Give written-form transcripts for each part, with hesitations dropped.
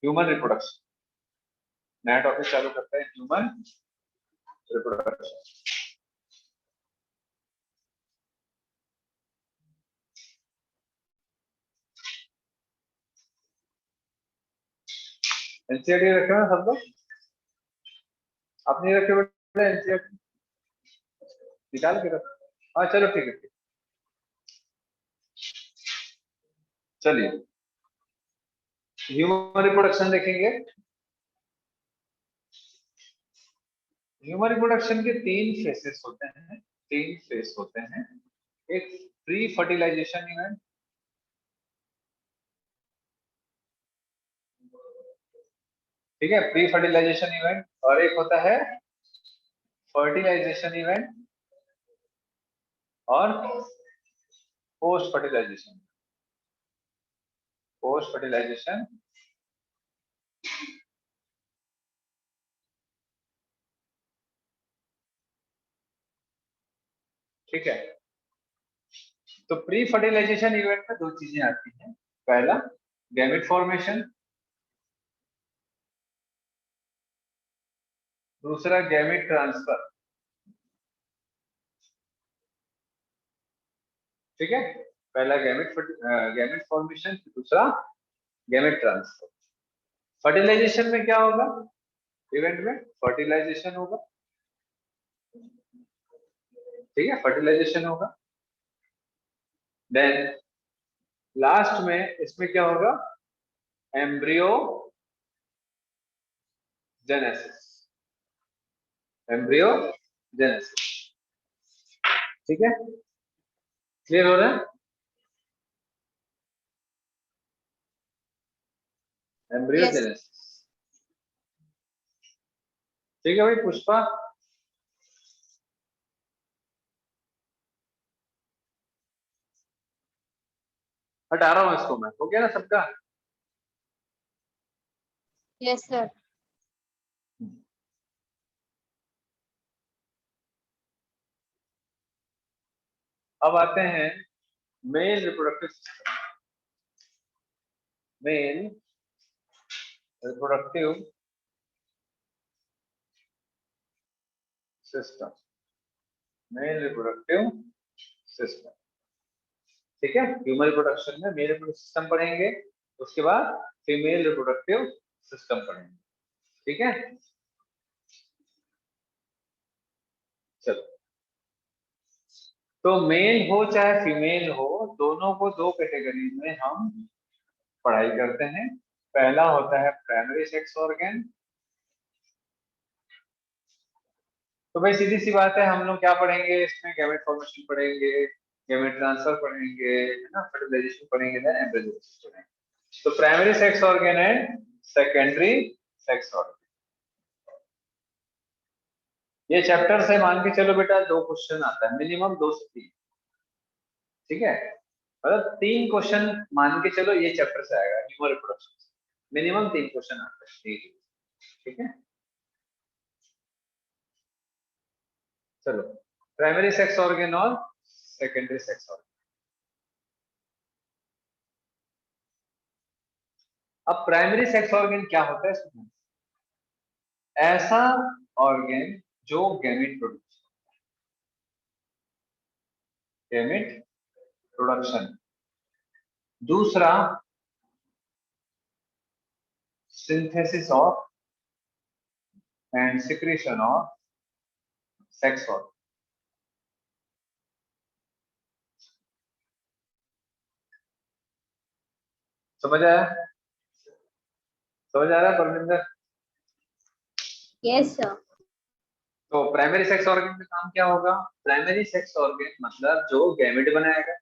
Human reproduction, नया topic चालू करते हैं, ह्यूमन रिप्रोडक्शन। एनसीईआरटी रखे हुए सब लोग? आप नहीं रखे बेटे एनसीईआरटी? निकाल के रखो। हाँ चलो ठीक है, ठीक। चलिए ह्यूमन रिप्रोडक्शन देखेंगे। ह्यूमन रिप्रोडक्शन के तीन फेसेस होते हैं, तीन फेस होते हैं। एक प्री फर्टिलाइजेशन इवेंट, ठीक है, प्री फर्टिलाइजेशन इवेंट, और एक होता है फर्टिलाइजेशन इवेंट और पोस्ट फर्टिलाइजेशन। पोस्ट फर्टिलाइजेशन ठीक है। तो प्री फर्टिलाइजेशन इवेंट में दो चीजें आती हैं। पहला गैमेट फॉर्मेशन, दूसरा गैमेट ट्रांसफर। ठीक है, पहला गैमेट फॉर्मेशन, दूसरा गैमेट ट्रांसफर। फर्टिलाइजेशन में क्या होगा? इवेंट में फर्टिलाइजेशन होगा, ठीक है, फर्टिलाइजेशन होगा। देन लास्ट में इसमें क्या होगा? Embryo genesis, embryo genesis. ठीक है, क्लियर हो रहा है? Embryo yes. जेनेसिस। ठीक है भाई पुष्पा। हटा रहा हूं इसको मैं, हो गया ना सबका? Yes sir. अब आते हैं male reproductive system. Male reproductive system, male reproductive system. ठीक है, ह्यूमन रिप्रोडक्शन में मेल रिप्रोडक्टिव सिस्टम पढ़ेंगे, उसके बाद फीमेल रिप्रोडक्टिव सिस्टम पढ़ेंगे। ठीक है, चलो। तो मेल हो चाहे फीमेल हो, दोनों को दो कैटेगरी में हम पढ़ाई करते हैं। पहला होता है प्राइमरी सेक्स ऑर्गन। तो भाई सीधी सी बात है, हम लोग क्या पढ़ेंगे इसमें? गैमेट फॉर्मेशन पढ़ेंगे, गैमेट ट्रांसफर पढ़ेंगे, है ना, फर्टिलाइजेशन पढ़ेंगे, देन एम्ब्रियोजेनेसिस पढ़ेंगे। तो primary sex organ and secondary sex organ, ये चैप्टर से मान के चलो बेटा दो क्वेश्चन आता है मिनिमम, दो से तीन। ठीक है, मतलब तीन क्वेश्चन मान के चलो ये चैप्टर से आएगा, ह्यूमन रिप्रोडक्शन मिनिमम तीन क्वेश्चन आते हैं। ठीक है, चलो प्राइमरी सेक्स ऑर्गन और सेकेंडरी सेक्स ऑर्गन। अब प्राइमरी सेक्स ऑर्गन क्या होता है स्टूडेंट? ऐसा ऑर्गन जो गैमेट प्रोड्यूस, गैमेट प्रोडक्शन। दूसरा synthesis of and secretion of sex organ. समझ आया? समझ आ रहा है परमिंदर? Yes sir. तो प्राइमरी सेक्स ऑर्गन का काम क्या होगा? प्राइमरी सेक्स ऑर्गन मतलब जो गैमेट बनाएगा।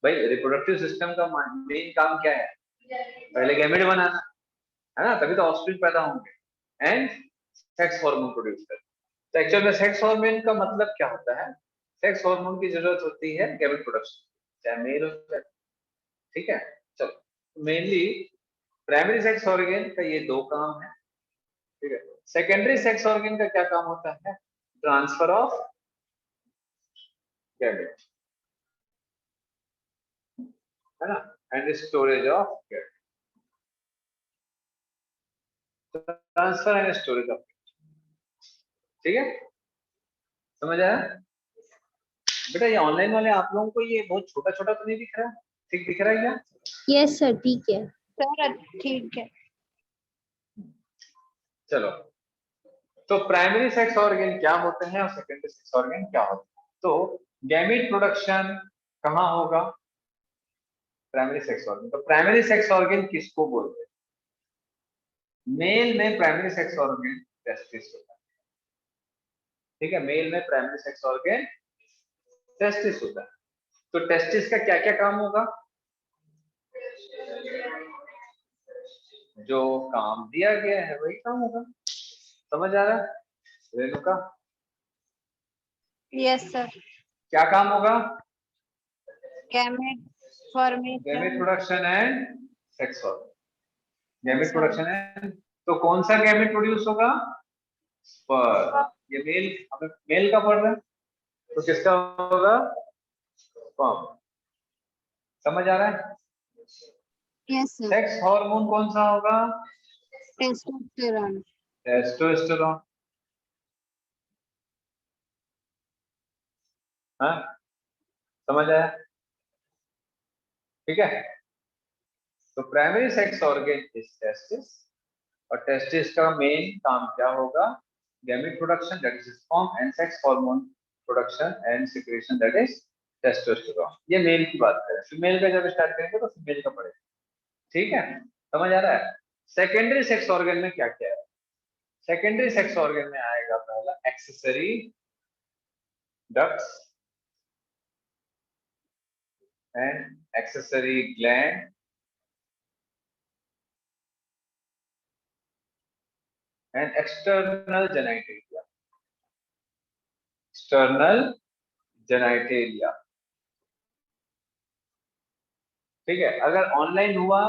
भाई रिप्रोडक्टिव सिस्टम का मेन काम क्या है? पहले गैमेट बनाना, है ना, तभी तो ऑफस्प्रिंग पैदा होंगे एंड सेक्स हार्मोन प्रोड्यूस कर। तो एक्चुअल में सेक्स हार्मोन का मतलब क्या होता है? सेक्स हार्मोन की जरूरत होती है गैमेट प्रोडक्शन, चाहे मेल हो चाहे। ठीक है, चलो मेनली प्राइमरी सेक्स ऑर्गन का ये दो काम है। ठीक है, सेकेंडरी सेक्स ऑर्गन का क्या काम होता है? ट्रांसफर ऑफ गैमेट, है ना, and storage of gamete. Transfer and storage of, ठीक है, समझ आया बेटा? ये ऑनलाइन वाले आप लोगों को ये बहुत छोटा छोटा तो नहीं दिख रहा है? ठीक दिख रहा है क्या? यस सर, ठीक है सर ठीक है। चलो, तो प्राइमरी सेक्स ऑर्गन क्या होते हैं और सेकेंडरी सेक्स ऑर्गन क्या होते हैं? तो गैमीट प्रोडक्शन कहाँ होगा? Primary sex organ. तो प्राइमरी सेक्स ऑर्गन किसको बोलते हैं? मेल में प्राइमरी सेक्स ऑर्गन टेस्टिस होता है, ठीक है, मेल में प्राइमरी सेक्स ऑर्गन टेस्टिस होता है। तो टेस्टिस का क्या क्या काम होगा? जो काम दिया गया है वही काम होगा, समझ आ रहा है रेणुका? Yes sir. क्या काम होगा? Gamete gamete formation. Production and sex organ, gamete अच्छा। प्रोडक्शन है। तो कौन सा गैमेट प्रोड्यूस होगा? स्पर्म। ये मेल, हमें मेल का पढ़ रहे हैं, तो किसका होगा? स्पर्म। समझ आ रहा है? Yes sir. सेक्स हार्मोन कौन सा होगा? टेस्टोस्टेरोन। टेस्टोस्टेरोन। हाँ, समझ आया? ठीक है, तो primary sex organ is testis, और टेस्टिस का मेन काम क्या होगा? Gamete production, that is sperm, and sex hormone production and secretion, that is testosterone. ये मेल की बात करें, फीमेल का जब स्टार्ट करेंगे तो फीमेल का पड़ेगा, ठीक है, समझ आ रहा है? सेकेंडरी सेक्स ऑर्गन में क्या क्या है? सेकेंडरी सेक्स ऑर्गन में आएगा पहला accessory ducts and accessory gland and external genitalia, external genitalia, ठीक है। अगर ऑनलाइन हुआ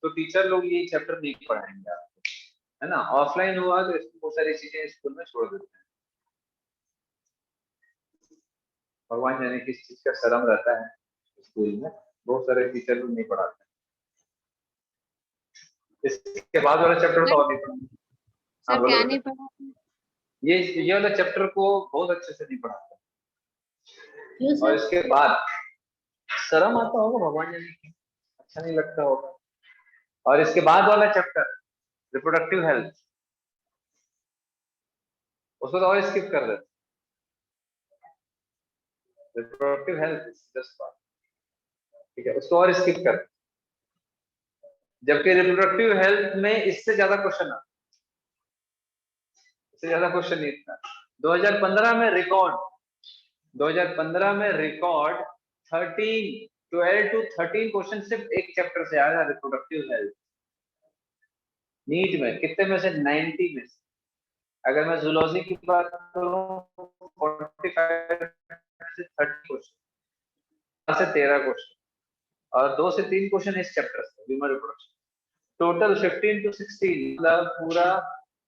तो टीचर लोग ये चैप्टर नहीं पढ़ाएंगे आपको, है ना? ऑफलाइन हुआ तो इसमें बहुत सारी चीजें स्कूल में छोड़ देते हैं। भगवान जाने किस चीज का शर्म रहता है स्कूल में, बहुत सारे टीचर लोग नहीं पढ़ाते। इसके बाद वाला चैप्टर तो और नहीं पढ़ाते। हाँ सर बोलो क्या बेटा। नहीं पढ़ा? ये वाला चैप्टर को बहुत अच्छे से नहीं पढ़ाते, क्यों और सर? इसके बाद शर्म आता होगा, भगवान जाने की अच्छा नहीं लगता होगा। और इसके बाद वाला चैप्टर रिप्रोडक्टिव हेल्थ, उसको तो और स्किप कर देते। रिप्रोडक्टिव हेल्थ जस्ट पार्ट, ठीक है, उसको और स्किप कर, जबकि रिप्रोडक्टिव हेल्थ में इससे ज्यादा क्वेश्चन आता, इससे ज्यादा क्वेश्चन नहीं था। 2015 में रिकॉर्ड, 2015 में रिकॉर्ड 12 to 13 क्वेश्चन सिर्फ एक चैप्टर से आया था, रिप्रोडक्टिव हेल्थ। नीट में कितने में से? 90 में से। अगर मैं जूलॉजी की बात करूं 45 में से 30 क्वेश्चन, से 13 क्वेश्चन, और 2 से 3 क्वेश्चन इस चैप्टर से, ह्यूमन रिप्रोडक्शन। टोटल 15 to 16, मतलब पूरा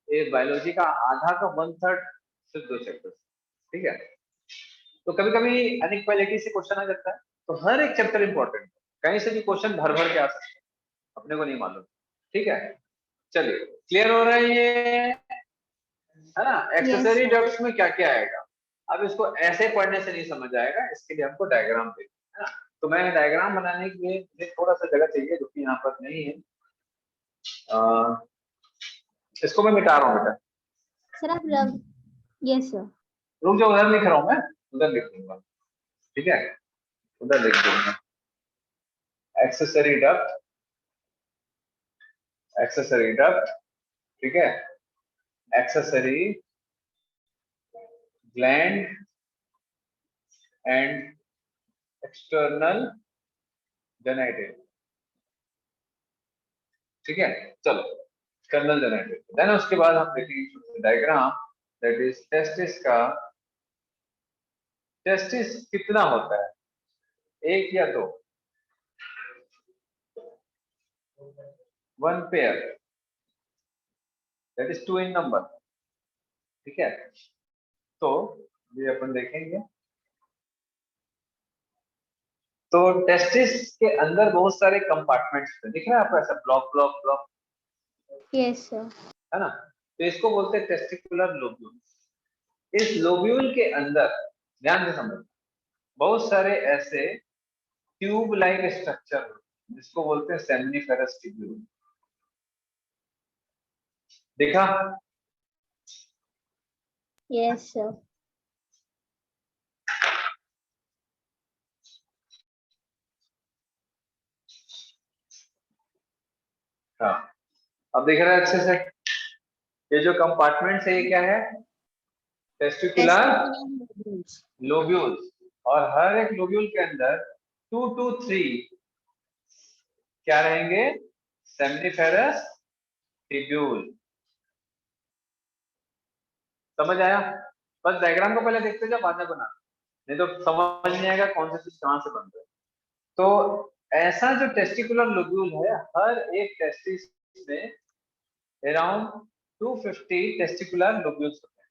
ये बायोलॉजी का आधा का 1/3 सिर्फ 2 चैप्टर, ठीक है। तो कभी कभी अनइक्वालिटी से क्वेश्चन आ जाता है, तो हर एक चैप्टर इंपॉर्टेंट है, कहीं से भी क्वेश्चन भर भर के आ सकते हैं, अपने को नहीं मालूम, ठीक है। चलिए, क्लियर हो रहा है ये, है ना? एक्सेसरी डक्ट्स में क्या क्या आएगा? अब इसको ऐसे पढ़ने से नहीं समझ आएगा, इसके लिए हमको डायग्राम देखना है ना। तो मैं डायग्राम बनाने के लिए मुझे थोड़ा सा जगह चाहिए, जो कि यहाँ पर नहीं है। इसको मैं मिटा रहा हूँ बेटा, सर आप रब, यस सर। रुक जाओ, उधर लिख रहा हूँ मैं, उधर लिख दूंगा, ठीक है, उधर लिख दूंगा। एक्सेसरी डक्ट, एक्सेसरी डक्ट, ठीक है, accessory gland and external genital, ठीक है। चलो, एक्सटर्नल जेनिटल, देन उसके बाद हम देखेंगे डायग्राम, दैट इज टेस्टिस का। टेस्टिस कितना होता है? एक या दो? 1 pair, that is 2 in number, ठीक है। तो ये अपन देखेंगे, तो टेस्टिस के अंदर बहुत सारे कंपार्टमेंट्स दिख रहे हैं आपको, ऐसा block block block, yes sir. है ना। तो इसको बोलते हैं टेस्टिकुलर लोब्यूल। इस लोब्यूल के अंदर ध्यान से समझ, बहुत सारे ऐसे ट्यूब लाइक स्ट्रक्चर जिसको बोलते हैं सेमिनिफेरस ट्यूब्यूल। देखा? Yes sir. हाँ, अब देख रहे हैं अच्छे से। ये जो कंपार्टमेंट है ये क्या है? Testicular lobules. और हर एक लोब्यूल के अंदर 2 to 3 क्या रहेंगे? Seminiferous tubule. समझ आया? बस डायग्राम को पहले देखते जाओ, बाद में बना, नहीं तो समझ नहीं आएगा कौन से चीज कहां से बन रहे हैं। तो ऐसा जो टेस्टिकुलर लोब्यूल है, हर एक टेस्टिस में अराउंड 250 टेस्टिकुलर लोब्यूल्स होते हैं।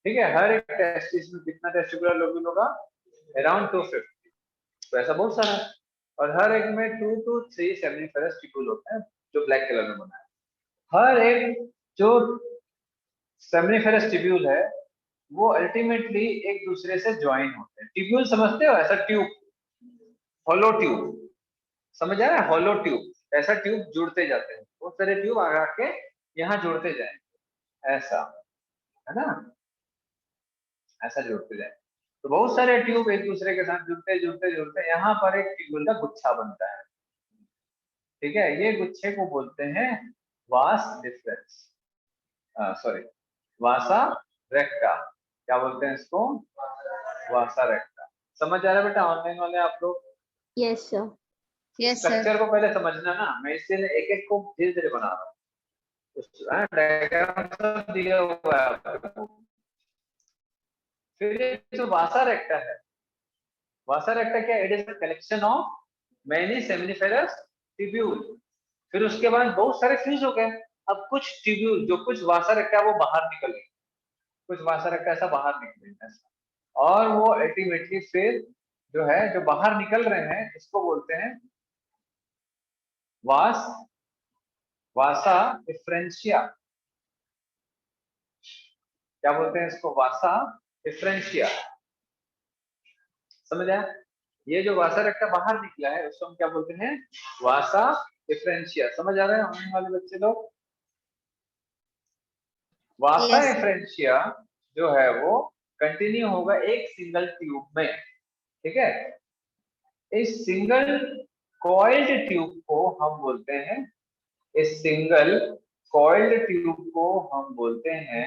ठीक है, हर एक टेस्टिस में कितना टेस्टिकुलर लोब्यूल होगा? अराउंड 250। तो ऐसा बहुत सारा है। और हर एक में 2 to 3 सेमिनिफेरस ट्यूब्यूल होते हैं जो ब्लैक कलर में बना है। हर एक जो सेमिनिफेरस ट्यूब्यूल है वो अल्टीमेटली एक दूसरे से ज्वाइन होते हैं। ट्यूब्यूल समझते हो? ऐसा ट्यूब, हॉलो ट्यूब, समझ आ रहा है? हॉलो ट्यूब, ऐसा ट्यूब जुड़ते जाते हैं, बहुत सारे ट्यूब आगे आके यहाँ जुड़ते जाएंगे, ऐसा, है ना, ऐसा जुड़ते जाए। तो बहुत सारे ट्यूब एक दूसरे के साथ जुड़ते जुड़ते जुड़ते यहाँ पर एक ट्यूबुल का गुच्छा बनता है। ठीक है, ये गुच्छे को बोलते हैं वास डिफरेंस, सॉरी वासा रेक्टा। क्या बोलते हैं इसको? वासा रेक्टा। समझ आ रहा है बेटा ऑनलाइन वाले आप लोग? Yes sir. Yes sir. Structure को पहले समझना ना, मैं इसलिए एक एक को धीरे धीरे बना रहा हूँ। डायग्राम सब दिया हुआ है आपको। फिर ये जो वासा रेक्टा है, वासा रेक्टा क्या? It is a collection of many seminiferous tubule. फिर उसके बाद बहुत सारे फ्यूज हो गए। अब कुछ ट्यूब्यूल, जो कुछ वासा रेक्टा वो बाहर निकल गए, कुछ वासा रेक्टा ऐसा बाहर निकले ऐसा, और वो अल्टीमेटली फिर जो है जो बाहर निकल रहे हैं इसको बोलते हैं वास वासा डिफरेंशिया। क्या बोलते हैं इसको? वासा डिफरेंशिया। समझ आया? ये जो वासा रेक्टा बाहर निकला है उसको हम क्या बोलते हैं? वासा डिफरेंशिया। समझ आ रहा है होने वाले बच्चे लोग? वासा यस सर। डिफरेंशिया जो है वो कंटिन्यू होगा एक सिंगल ट्यूब में। ठीक है, इस सिंगल कॉइल्ड ट्यूब को हम बोलते हैं, इस सिंगल कॉइल्ड ट्यूब को हम बोलते हैं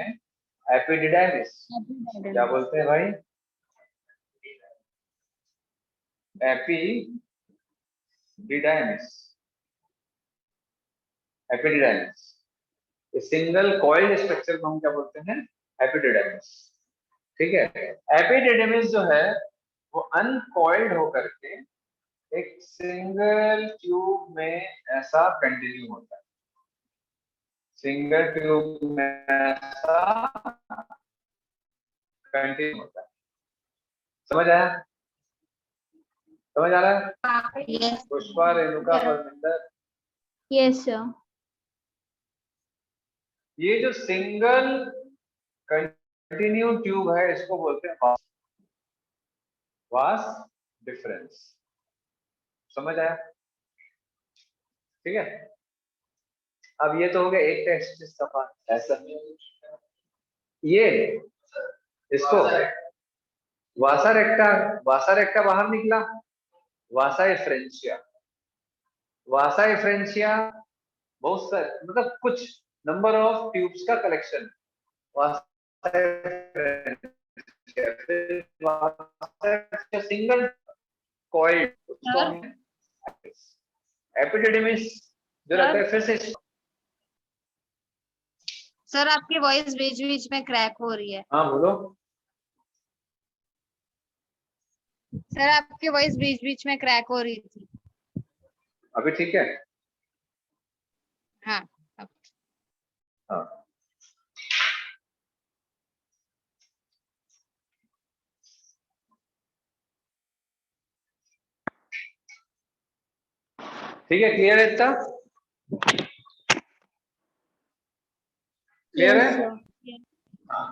एपिडिडाइमिस। क्या बोलते हैं भाई? Epididymis, epididymis. इस सिंगल कॉइल्ड स्ट्रक्चर को हम क्या बोलते हैं? एपिडिडाइमिस। ठीक है, एपिडिडाइमिस जो है वो अनकॉइल्ड होकर के एक सिंगल ट्यूब में ऐसा कंटिन्यू होता है, सिंगल ट्यूब में ऐसा कंटिन्यू होता है। समझ आया? समझ आ रहा है? Yes Pushpa, Renuka, Parminder, yes sir. ये जो सिंगल कंटिन्यू ट्यूब है इसको बोलते हैं वास डिफरेंस। समझ आया? ठीक है, अब ये तो हो गया एक टेस्ट सफा ऐसा। ये इसको वासा रेक्टा बाहर निकला, वासा फ्रेंचिया। वासा फ्रेंचिया बहुत सारे, मतलब कुछ नंबर ऑफ ट्यूब्स का कलेक्शन। सिंगल कॉइल्ड, उसको सर। हम एपिडिडिमिस जो रहता है। फिर से सर आपकी वॉइस बीच बीच में क्रैक हो रही है। हाँ बोलो। सर आपकी वॉइस बीच बीच में क्रैक हो रही थी। अभी ठीक है? हाँ अब हाँ, ठीक है, क्लियर है इतना? क्लियर Yes, है? sir. हाँ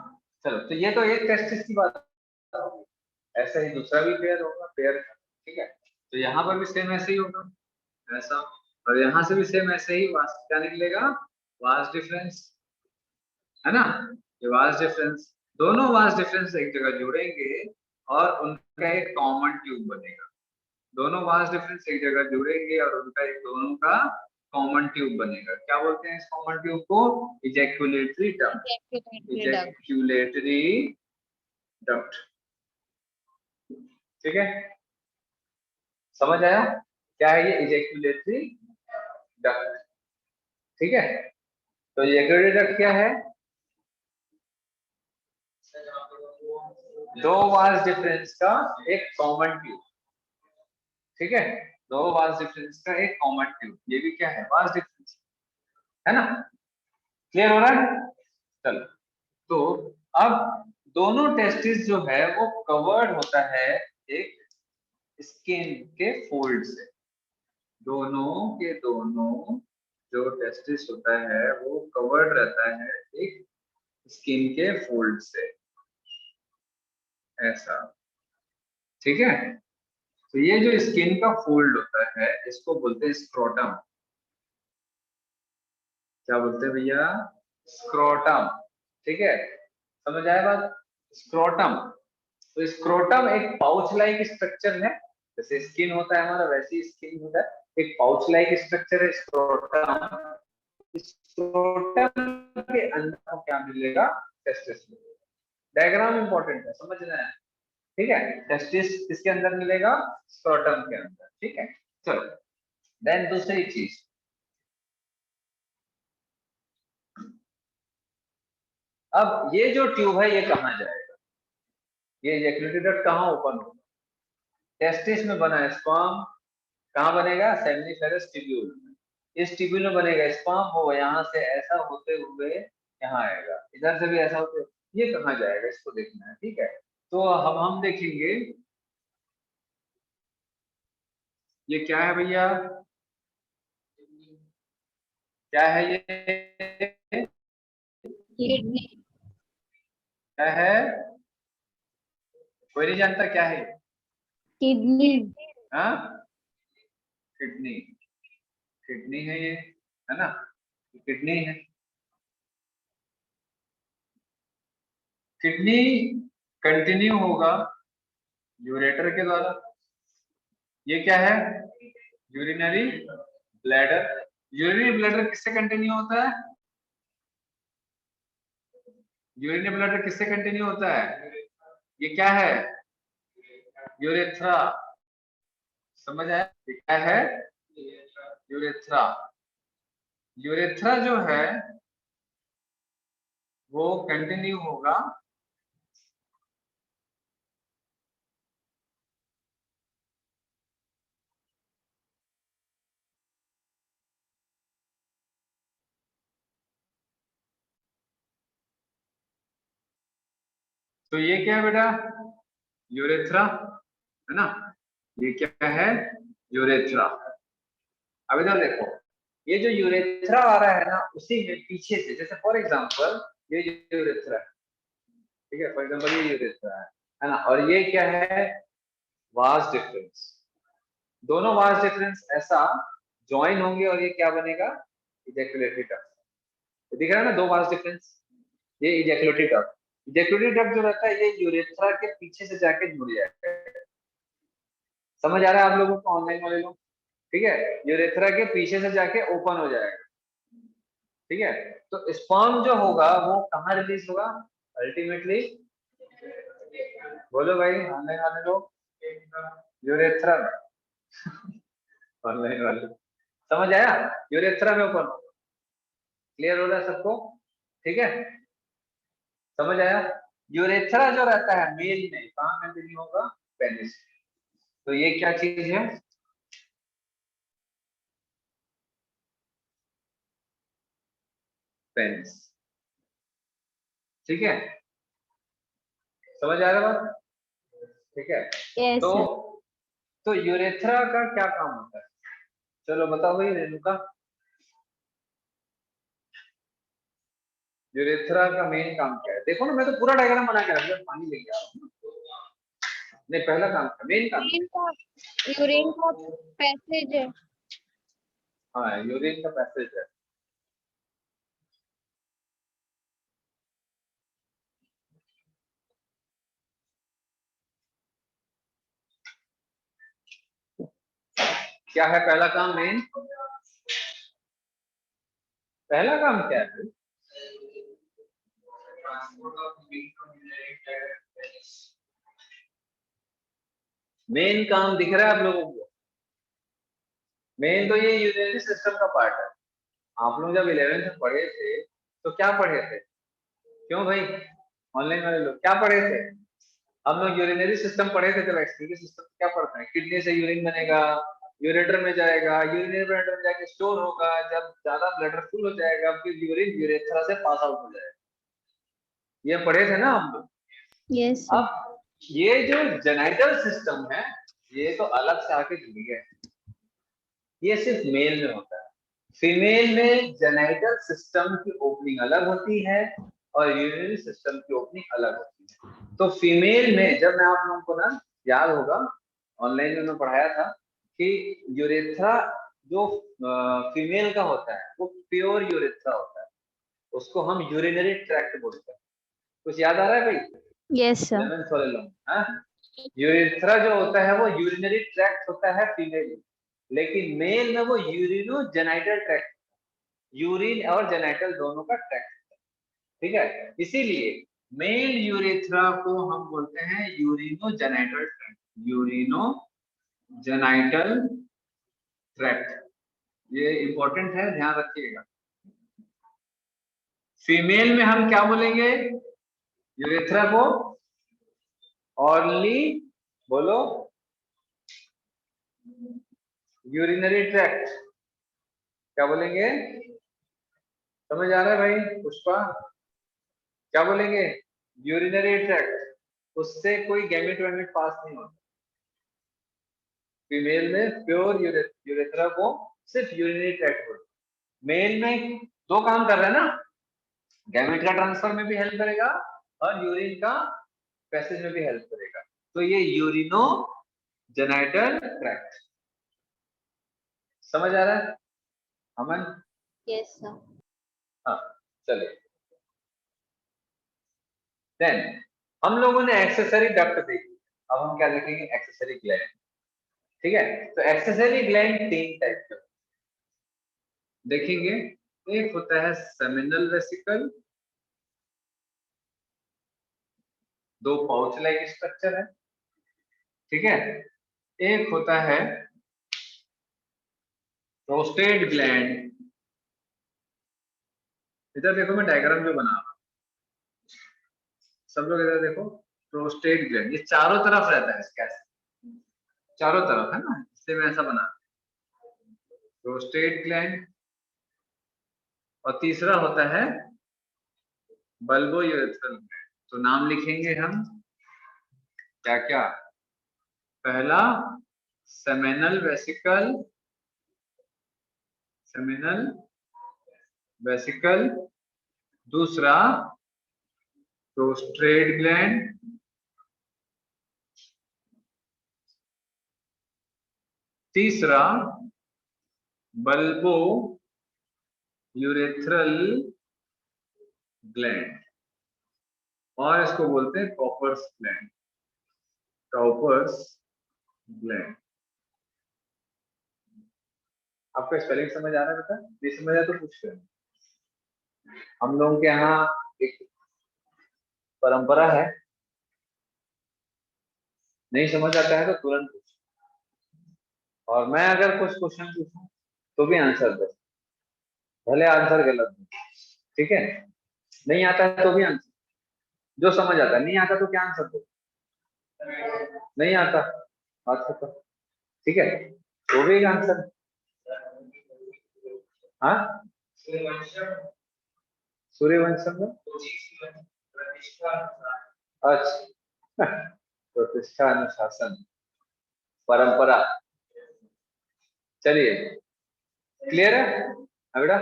चलो, तो ये तो एक टेस्टिस की बात होगी, ऐसा ही दूसरा भी पेयर होगा, पेयर, ठीक है। तो यहाँ पर भी सेम ऐसे ही होगा ऐसा, और यहाँ से भी सेम ऐसे ही वास्ट क्या निकलेगा, वास्ट डिफरेंस, है ना। ये वास्ट डिफरेंस, दोनों वास्ट डिफरेंस एक जगह जुड़ेंगे और उनका एक कॉमन ट्यूब बनेगा। दोनों वास्ट डिफरेंस एक जगह जुड़ेंगे और उनका एक दोनों का कॉमन ट्यूब बनेगा। क्या बोलते हैं इस कॉमन ट्यूब को? Ejaculatory duct. इजैक्यूलेटरी डक्ट, ठीक है, समझ आया क्या है ये इजैक्यूलेटरी डक्ट, ठीक है। तो इजैक्यूलेटरी डक्ट क्या है? दो वास्ट डिफरेंस का एक कॉमन ट्यूब, ठीक है, दो वास्ट डिफरेंस का एक कॉमन ट्यूब, ये भी क्या है, वास्ट डिफरेंस, है ना। क्लियर हो रहा है? चलो, तो अब दोनों टेस्टिस जो है वो कवर्ड होता है एक स्किन के फोल्ड से। दोनों के दोनों जो टेस्टिस होता है वो कवर्ड रहता है एक स्किन के फोल्ड से, ऐसा, ठीक है। तो ये जो स्किन का फोल्ड होता है इसको बोलते हैं स्क्रोटम। क्या बोलते हैं भैया? स्क्रोटम, ठीक है, समझ आया बात? स्क्रोटम, तो स्क्रोटम एक पाउच लाइक स्ट्रक्चर है, जैसे स्किन होता है हमारा वैसे ही स्किन होता है, एक पाउच लाइक स्ट्रक्चर है स्क्रोटम। स्क्रोटम के अंदर क्या मिलेगा? टेस्टिस मिलेगा। डायग्राम इंपॉर्टेंट है, समझना है, ठीक है। टेस्टिस किसके अंदर मिलेगा? स्क्रोटम के अंदर, ठीक है। चलो, देन दूसरी चीज, अब ये जो ट्यूब है ये कहाँ जाएगा? ये इजैक्यूलेटरी डक्ट कहाँ ओपन होगा? टेस्टिस में बना स्पर्म कहाँ बनेगा? सेमिनिफेरस ट्यूब्यूल में। इस ट्यूब्यूल में बनेगा स्पर्म, वो यहाँ से ऐसा होते हुए यहाँ आएगा, इधर से भी ऐसा होते, ये कहाँ जाएगा इसको देखना है, ठीक है। तो हम देखेंगे ये क्या है भैया, क्या है ये, किडनी। क्या है, कोई नहीं जानता क्या है? Kidney. हाँ, किडनी, किडनी है ये, है ना, किडनी है। किडनी कंटिन्यू होगा यूरेटर के द्वारा। ये क्या है? Urinary bladder. यूरिनरी ब्लैडर किससे कंटिन्यू होता है? यूरिनरी ब्लैडर किससे कंटिन्यू होता है? ये क्या है? यूरेथ्रा। समझ आया? ये क्या है? यूरेथ्रा। यूरेथ्रा जो है वो कंटिन्यू होगा तो ये क्या है बेटा? यूरेथ्रा, है ना, ये क्या है? यूरेथ्रा। अब इधर देखो, ये जो यूरेथ्रा आ रहा है ना उसी में पीछे से, जैसे फॉर एग्जांपल ये यूरेथ्रा है, ठीक है, फॉर एग्जांपल ये यूरेथ्रा है ना, और ये क्या है? Vas deferens. दोनों वास डिफरेंस ऐसा ज्वाइन होंगे और ये क्या बनेगा? Ejaculatory duct. दिख रहा है ना दो वास डिफरेंस, ये इजैक्यूलेटरी डक्ट। इजैक्यूलेटरी डक्ट जो रहता है ये यूरेथ्रा के पीछे से जाके जुड़ जाएगा। समझ आ रहा है आप लोगों को, ऑनलाइन वाले लोग? ठीक है, यूरेथ्रा के पीछे से जाके ओपन हो जाएगा, ठीक है। तो स्पर्म जो होगा वो कहाँ रिलीज होगा अल्टीमेटली? बोलो भाई ऑनलाइन वाले लोग, यूरेथ्रा में। ऑनलाइन वाले, समझ आया? यूरेथ्रा में ओपन होगा। क्लियर हो रहा है सबको? ठीक है, समझ आया? यूरेथ्रा जो रहता है मेल में कहाँ कंटिन्यू होगा? पेनिस। तो ये क्या चीज है? पेनिस, ठीक है, समझ आ रहा है बात? ठीक है, Yes, तो sir. यूरेथ्रा का क्या काम होता है? चलो बताओ भाई रेणुका। यूरेथ्रा का मेन काम क्या है? देखो ना, मैं तो पूरा डायग्राम बना के रख दिया, पानी लेके आ रहा हूँ। नहीं, पहला काम था, मेन काम। यूरिन का पैसेज है। हाँ, यूरिन का पैसेज है। क्या है पहला काम मेन? पहला काम क्या है? मेन काम दिख रहा है आप लोगों को? मेन तो ये यूरिनरी सिस्टम का पार्ट है। आप लोग जब 11th में पढ़े थे तो क्या पढ़े थे? क्यों भाई, ऑनलाइन वाले लोग क्या पढ़े थे? हम लोग यूरिनरी सिस्टम पढ़े थे। जब एक्सक्रीटरी सिस्टम क्या पढ़ते हैं? किडनी से यूरिन बनेगा, यूरेटर में जाएगा, यूरिनरी ब्लैडर में जाके स्टोर होगा, जब ज्यादा ब्लैडर फुल हो जाएगा फिर यूरिन यूरेथ्रा से पास आउट हो जाएगा। ये पढ़े थे ना हम लोग? Yes sir. अब ये जो जेनाइटल सिस्टम है ये तो अलग से आके जुड़ गया है। ये सिर्फ मेल में होता है। फीमेल में जेनाइटल सिस्टम की ओपनिंग अलग होती है और यूरिनरी सिस्टम की ओपनिंग अलग होती है। तो फीमेल में, जब मैं आप लोगों को ना याद होगा ऑनलाइन में मैं पढ़ाया था कि यूरेथ्रा जो फीमेल का होता है वो प्योर यूरेथ्रा होता है, उसको हम यूरिनरी ट्रैक्ट बोलते हैं। कुछ याद आ रहा है भाई? Yes sir. 11th वाले लोग, हाँ? यूरेथ्रा जो होता है वो यूरिनरी ट्रैक्ट होता है फीमेल में, लेकिन मेल में वो यूरिनो जेनाइटल ट्रैक्ट, यूरिन और जेनाइटल दोनों का ट्रैक्ट, ठीक है? इसीलिए मेल यूरेथ्रा को हम बोलते हैं यूरिनो जेनाइटल ट्रैक्ट, यूरिनो जेनाइटल ट्रैक्ट। ये इंपॉर्टेंट है, ध्यान रखिएगा। फीमेल में हम क्या बोलेंगे यूरेथ्रा को? ओनली, बोलो, यूरिनरी ट्रैक्ट। क्या बोलेंगे? समझ आ रहा है भाई? पुष्पा, क्या बोलेंगे? Urinary tract. उससे कोई गैमेट वैमेट पास नहीं होता। फीमेल में प्योर यूरेथ्रा को सिर्फ यूरिनरी ट्रैक्ट बोलते हैं। मेल में दो काम कर रहा है ना, गैमेट का ट्रांसफर में भी हेल्प करेगा और यूरिन का पैसेज में भी हेल्प करेगा। तो ये यूरिनो जेनाइटल ट्रैक्ट। समझ आ रहा है अमन? Yes sir. हाँ, चलिए। देन हम लोगों ने एक्सेसरी डक्ट देखी, अब हम क्या देखेंगे? Accessory gland. ठीक है, तो एक्सेसरी ग्लैंड तीन टाइप के देखेंगे। एक होता है सेमिनल वेसिकल, दो पाउच लाइक स्ट्रक्चर है, ठीक है? एक होता है प्रोस्टेट ग्लैंड। इधर देखो, मैं डायग्राम जो बना रहा हूं, सब लोग इधर देखो। प्रोस्टेट ग्लैंड ये चारों तरफ रहता है, इसके चारों तरफ है ना, इसलिए मैं ऐसा बना। Prostate gland. और तीसरा होता है बल्बो यूरेथ्रल ग्लैंड। तो नाम लिखेंगे हम क्या क्या? पहला सेमिनल वेसिकल, सेमिनल वेसिकल। दूसरा प्रोस्टेट ग्लैंड। तीसरा बल्बो यूरेथ्रल ग्लैंड, और इसको बोलते हैं कॉपर्स ग्लैंड, कॉपर्स ग्लैंड। आपको स्पेलिंग समझ आ रहा है बेटा? नहीं समझ आया तो पूछ रहे। हम लोगों के यहाँ एक परंपरा है, नहीं समझ आता है तो तुरंत पूछ, और मैं अगर कुछ क्वेश्चन पूछूं तो भी आंसर दो, भले आंसर गलत हो, ठीक है? नहीं आता है तो भी आंसर, जो समझ आता है। नहीं आता तो क्या आंसर दो? नहीं आता, बात खत्म, ठीक है? वो भी एक आंसर। हाँ, सूर्यवंशम में, अच्छा, प्रतिष्ठा, अनुशासन, परंपरा। चलिए, क्लियर है? हाँ बेटा,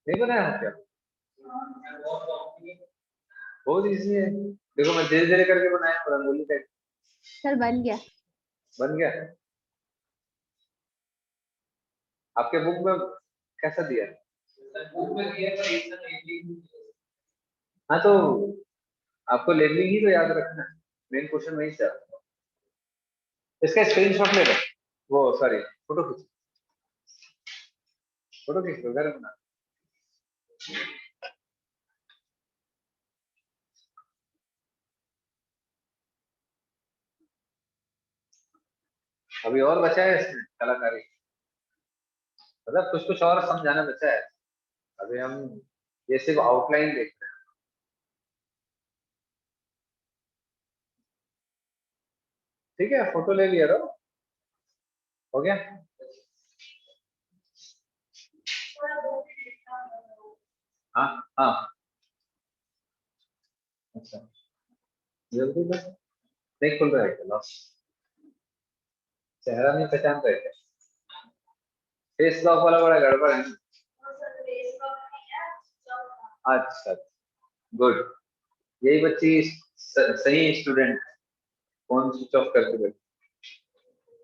नहीं बनाया हो क्या? बहुत इजी है, देखो मैं धीरे धीरे करके बनाया रंगोली टाइप। सर बन गया। बन गया। आपके बुक में कैसा दिया है? बुक में दिया है हाँ तो आपको लेबलिंग ही तो याद रखना है, मेन क्वेश्चन वही से आता है। इसका स्क्रीनशॉट ले लो, वो सॉरी फोटो खींच, फोटो खींच लो घर में बना। अभी और बचा है इसमें कलाकारी, मतलब कुछ कुछ और समझाना बचा है। अभी हम ये सिर्फ आउटलाइन देख रहे हैं। ठीक है, फोटो ले लिया, रो हो गया। हाँ हाँ, अच्छा जल्दी बस, नहीं खुल रहा है क्या लॉक? चेहरा नहीं पहचान रहे थे, फेस लॉक वाला बड़ा गड़बड़ है। अच्छा गुड, यही बच्ची सही स्टूडेंट है, फोन स्विच ऑफ करके बैठी,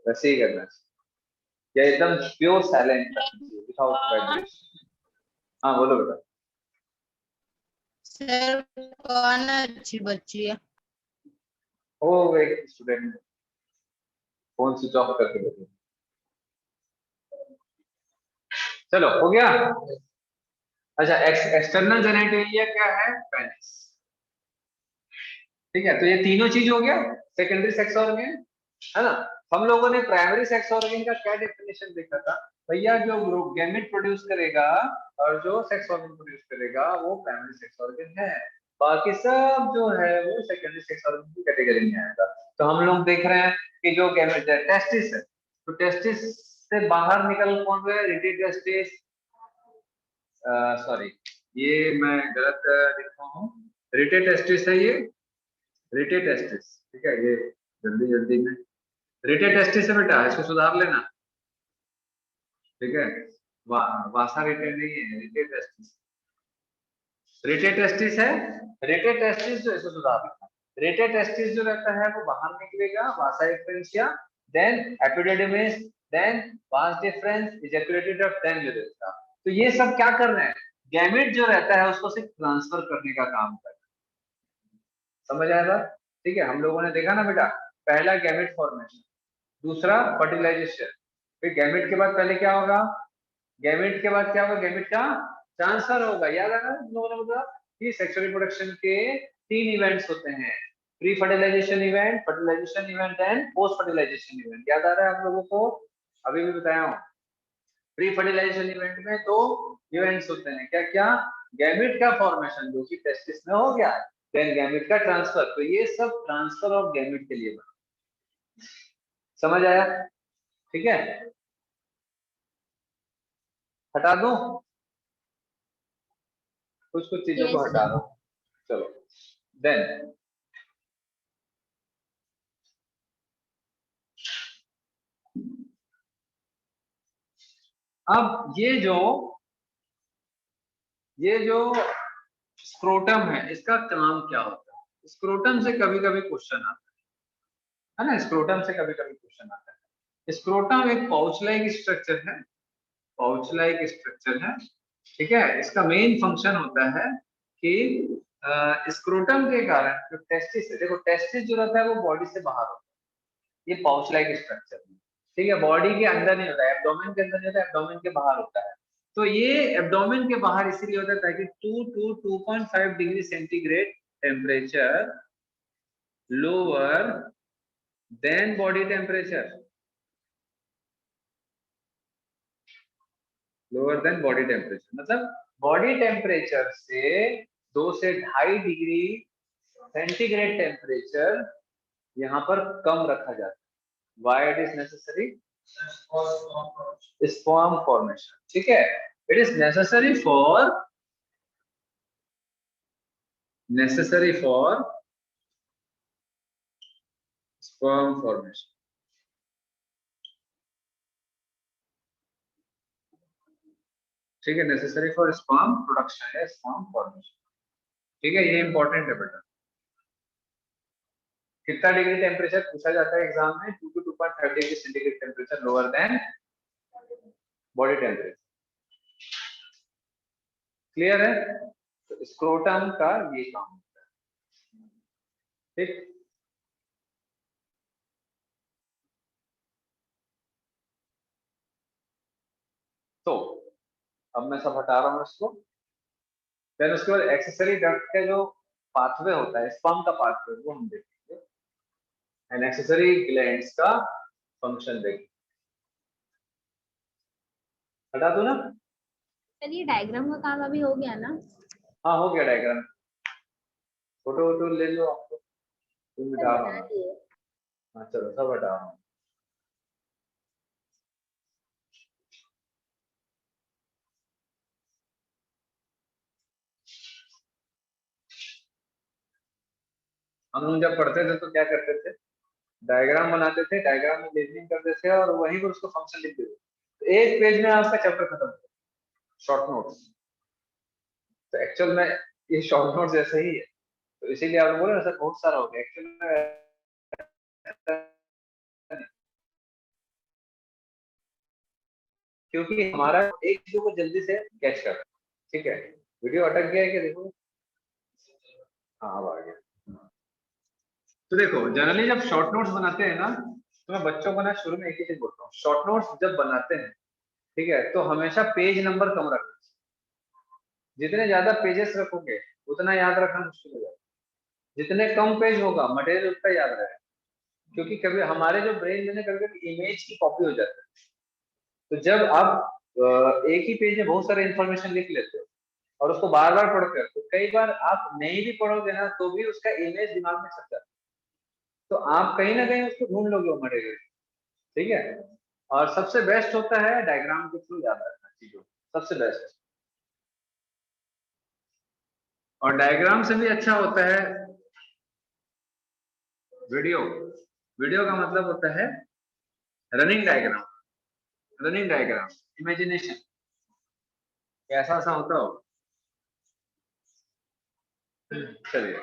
वैसे ही करना चाहिए, या एकदम प्योर साइलेंट विदाउट वाइब्रेशन। हाँ बोलो बेटा। सर कौन अच्छी बच्ची है? ओ एक स्टूडेंट फोन स्विच ऑफ करके बैठी। चलो हो गया। अच्छा एक्सटर्नल जेनेटिव एरिया क्या है? पेनिस। ठीक है, तो ये तीनों चीज हो गया सेकेंडरी सेक्स ऑर्गन, है ना। हम लोगों ने प्राइमरी सेक्स ऑर्गन का क्या डेफिनेशन देखा था? भैया जो गैमेट प्रोड्यूस करेगा और जो सेक्स ऑर्गन प्रोड्यूस करेगा वो प्राइमरी सेक्स ऑर्गन है, बाकी सब जो है वो सेकेंडरी सेक्स ऑर्गन की कैटेगरी में आएगा। तो हम लोग देख रहे हैं कि जो गैमेट टेस्टिस है, तो टेस्टिस से बाहर निकल कौन रहा है? रिटी टेस्टिस, सॉरी ये मैं गलत लिखा हूँ, रिटे टेस्टिस है ये, रिटे टेस्टिस। ठीक है, ये जल्दी जल्दी में रिटे टेस्टिस है बेटा, इसको सुधार लेना। ठीक है, वासा रिटे नहीं है, रिटे टेस्टिस, रिटे टेस्टिस है। रिटे टेस्टिस जो, इसको सुधार लेना। रिटे टेस्टिस जो रहता है वो बाहर निकलेगा, वासा एक्सपेंसिया, then epididymis, then vas deferens ejaculated of, then urethra. तो ये सब क्या कर रहे हैं? गैमेट जो रहता है उसको सिर्फ ट्रांसफर करने का काम कर रहे हैं। समझ आया? ठीक है, हम लोगों ने देखा ना बेटा, पहला गैमेट फॉर्मेशन, दूसरा फर्टिलाइजेशन, फिर गैमेट के बाद पहले क्या होगा? गैमेट के बाद क्या होगा? गैमेट का ट्रांसफर होगा। याद आ रहा है तुम लोगों ने बोला कि सेक्सुअल रिप्रोडक्शन के 3 इवेंट्स होते हैं, pre fertilization event, fertilization event and post fertilization event. याद आ रहा है आप लोगों को? अभी भी बताया हूँ, प्री फर्टिलाइजेशन इवेंट में 2 इवेंट्स होते हैं, क्या क्या? गैमेट का फॉर्मेशन जो कि टेस्टिस में हो गया, देन गैमेट का ट्रांसफर। तो ये सब ट्रांसफर ऑफ गैमेट के लिए बना। समझ आया? ठीक है, हटा दूं, कुछ कुछ चीजों को यस हटा सर। दो। चलो देन अब ये जो स्क्रोटम है, इसका काम क्या होता है? स्क्रोटम से कभी कभी क्वेश्चन आता है ना, स्क्रोटम से कभी कभी क्वेश्चन आता है। स्क्रोटम एक पाउच लाइक स्ट्रक्चर है, पाउच लाइक स्ट्रक्चर है। ठीक है, इसका मेन फंक्शन होता है कि स्क्रोटम के कारण जो टेस्टिस है, देखो टेस्टिस जो रहता है वो बॉडी से बाहर होता है, ये पाउच लाइक स्ट्रक्चर है। ठीक है, बॉडी के अंदर नहीं होता है, एब्डोमेन के अंदर नहीं होता है, एब्डोमेन के बाहर होता है। तो ये एब्डोमेन के बाहर इसलिए होता है ताकि 2 to 2.5 degree centigrade temperature lower than body temperature, lower than body temperature मतलब बॉडी टेम्परेचर से 2 से 2.5 डिग्री सेंटीग्रेड टेम्परेचर यहाँ पर कम रखा जाता है। Why it is necessary? Sperm formation. ठीक है, it is necessary for sperm formation. ठीक है, नेसेसरी फॉर स्पर्म प्रोडक्शन या स्पर्म फॉर्मेशन। ठीक है, ये इंपॉर्टेंट है बेटा। कितना डिग्री टेम्परेचर पूछा जाता है एग्जाम में? 2 to 2.5 degree centigrade temperature lower than body temperature. Clear है? तो स्क्रोटम का ये काम होता है। ठीक, तो अब मैं सब हटा रहा हूँ इसको। देन उसके बाद एक्सेसरी डक्ट का जो पाथवे होता है, स्पर्म का पाथवे, वो हम देखेंगे। एंड एक्सेसरी ग्लैंड्स का फंक्शन देखेंगे। हटा दो ना? चलिए डायग्राम का काम अभी हो गया ना? हाँ हो गया डायग्राम। फोटो वोटो ले लो आपको, तुम मिटा रहा हूँ। हाँ चलो सब हटा रहा हूँ। हम लोग जब पढ़ते थे तो क्या करते थे? डायग्राम बनाते थे, डायग्राम में लेबलिंग करते थे और वहीं पर उसको फंक्शन लिख देते थे। तो एक पेज में आपका चैप्टर खत्म हो, शॉर्ट नोट्स। तो एक्चुअल में ये शॉर्ट नोट्स जैसे ही है, तो इसीलिए आप बोले ना सर बहुत सारा हो गया। एक्चुअल में क्योंकि हमारा एक चीज को जल्दी से कैच कर। ठीक है, वीडियो अटक गया है क्या? देखो, हाँ अब आ गया। तो देखो, जनरली जब शॉर्ट नोट्स बनाते हैं ना, तो मैं बच्चों को ना शुरू में एक ही चीज बोलता हूँ, शॉर्ट नोट्स जब बनाते हैं, ठीक है, तो हमेशा पेज नंबर कम रखना। जितने ज्यादा पेजेस रखोगे उतना याद रखना मुश्किल हो जाएगा। जितने कम पेज होगा मटेरियल उतना याद रहेगा। क्योंकि कभी हमारे जो ब्रेन में कभी कभी इमेज की कॉपी हो जाती है। तो जब आप एक ही पेज में बहुत सारे इंफॉर्मेशन लिख लेते हो और उसको बार बार पढ़ते हो, तो कई बार आप नहीं भी पढ़ोगे ना तो भी उसका इमेज दिमाग में छप जाता है। तो आप कहीं ना कहीं उसको ढूंढ लोगे वो मटेरियल। ठीक है, और सबसे बेस्ट होता है डायग्राम के थ्रू याद रखना चीजों, सबसे बेस्ट। और डायग्राम से भी अच्छा होता है वीडियो। वीडियो का मतलब होता है running diagram. Running diagram, imagination कैसा सा होता हो। चलिए,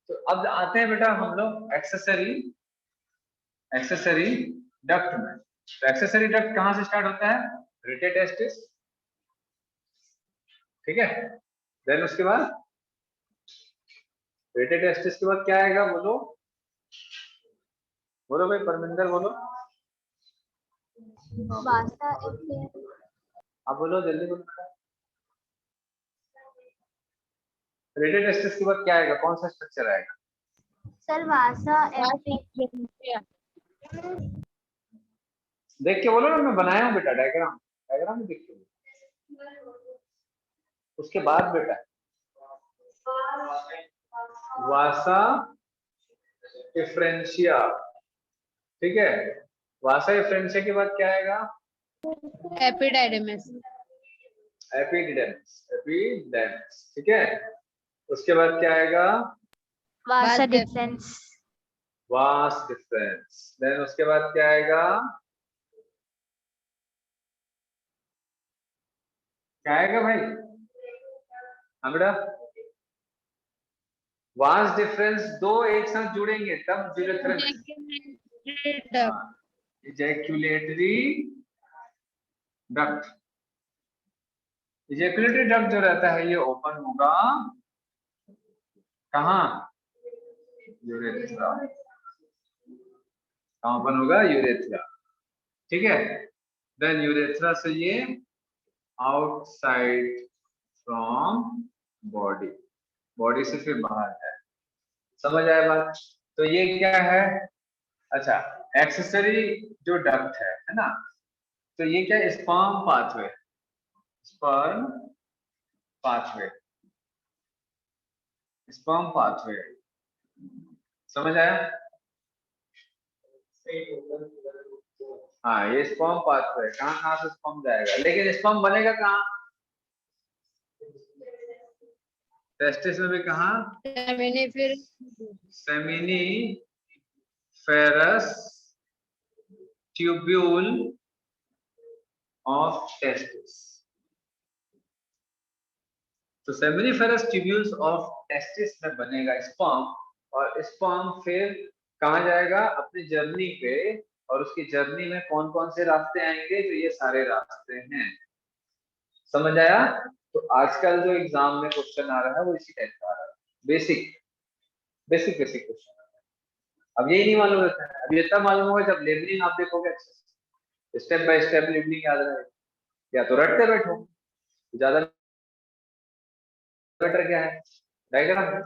तो अब आते हैं बेटा हम लोग एक्सेसरी डक्ट में। तो एक्सेसरी डक्ट कहां से स्टार्ट होता है? रेटेटेस्टिस। ठीक है, देन उसके बाद रेटेटेस्टिस के बाद क्या आएगा? बोलो बोलो भाई, परमिंदर बोलो। वासा आप बोलो जल्दी बोलो बेटा। रेटेटेस्टिस के बाद क्या आएगा? कौन सा स्ट्रक्चर आएगा? सर वासा देख के बोलो ना, मैं बनाया हूँ बेटा डायग्राम। डायग्राम में देख के बोलो। उसके बाद बेटा वासा डिफरेंशिया। ठीक है, वासा डिफरेंशिया के बाद क्या आएगा? एपिडाइडमिस। एपिडेमिस। ठीक है, उसके बाद क्या आएगा? वासा डिफरेंस। Vas deferens. देन उसके बाद क्या आएगा? क्या आएगा भाई? हाँ बेटा, वास डिफरेंस दो एक साथ जुड़ेंगे तब इजैक्यूलेटरी डक्ट। इजैक्यूलेटरी डक्ट जो रहता है ये ओपन होगा कहाँ? यूरेथ्रा। कहाँ ओपन होगा? यूरेथ्रा। ठीक है, देन यूरेथ्रा से ये आउटसाइड फ्रॉम बॉडी, बॉडी से फिर बाहर है। समझ आया बात? तो ये क्या है? अच्छा, एक्सेसरी जो डक्ट है ना, तो ये क्या? Sperm pathway. Sperm pathway, sperm pathway. समझ आया? हाँ, ये स्पर्म पाथवे कहाँ कहाँ से स्पर्म जाएगा, लेकिन स्पर्म बनेगा कहाँ? टेस्टिस में भी कहाँ? मैंने फिर सेमिनी फेरस ट्यूब्यूल ऑफ टेस्टिस। तो सेमिनिफेरस ट्यूब्यूल्स ऑफ टेस्टिस में बनेगा स्पर्म, और स्पर्म फिर कहाँ जाएगा? अपनी जर्नी पे, और उसकी जर्नी में कौन कौन से रास्ते आएंगे? तो ये सारे रास्ते हैं। समझ आया? तो आजकल जो एग्जाम में क्वेश्चन आ रहा है वो इसी टाइप का आ रहा है, बेसिक बेसिक बेसिक क्वेश्चन। अब यही नहीं मालूम रहता है, अब ये तब मालूम होगा जब लेबलिंग आप देखोगे अच्छे से, स्टेप बाय स्टेप लेबलिंग याद रहेगा, या तो रटते बैठो, ज्यादा बेटर क्या है? डायग्राम।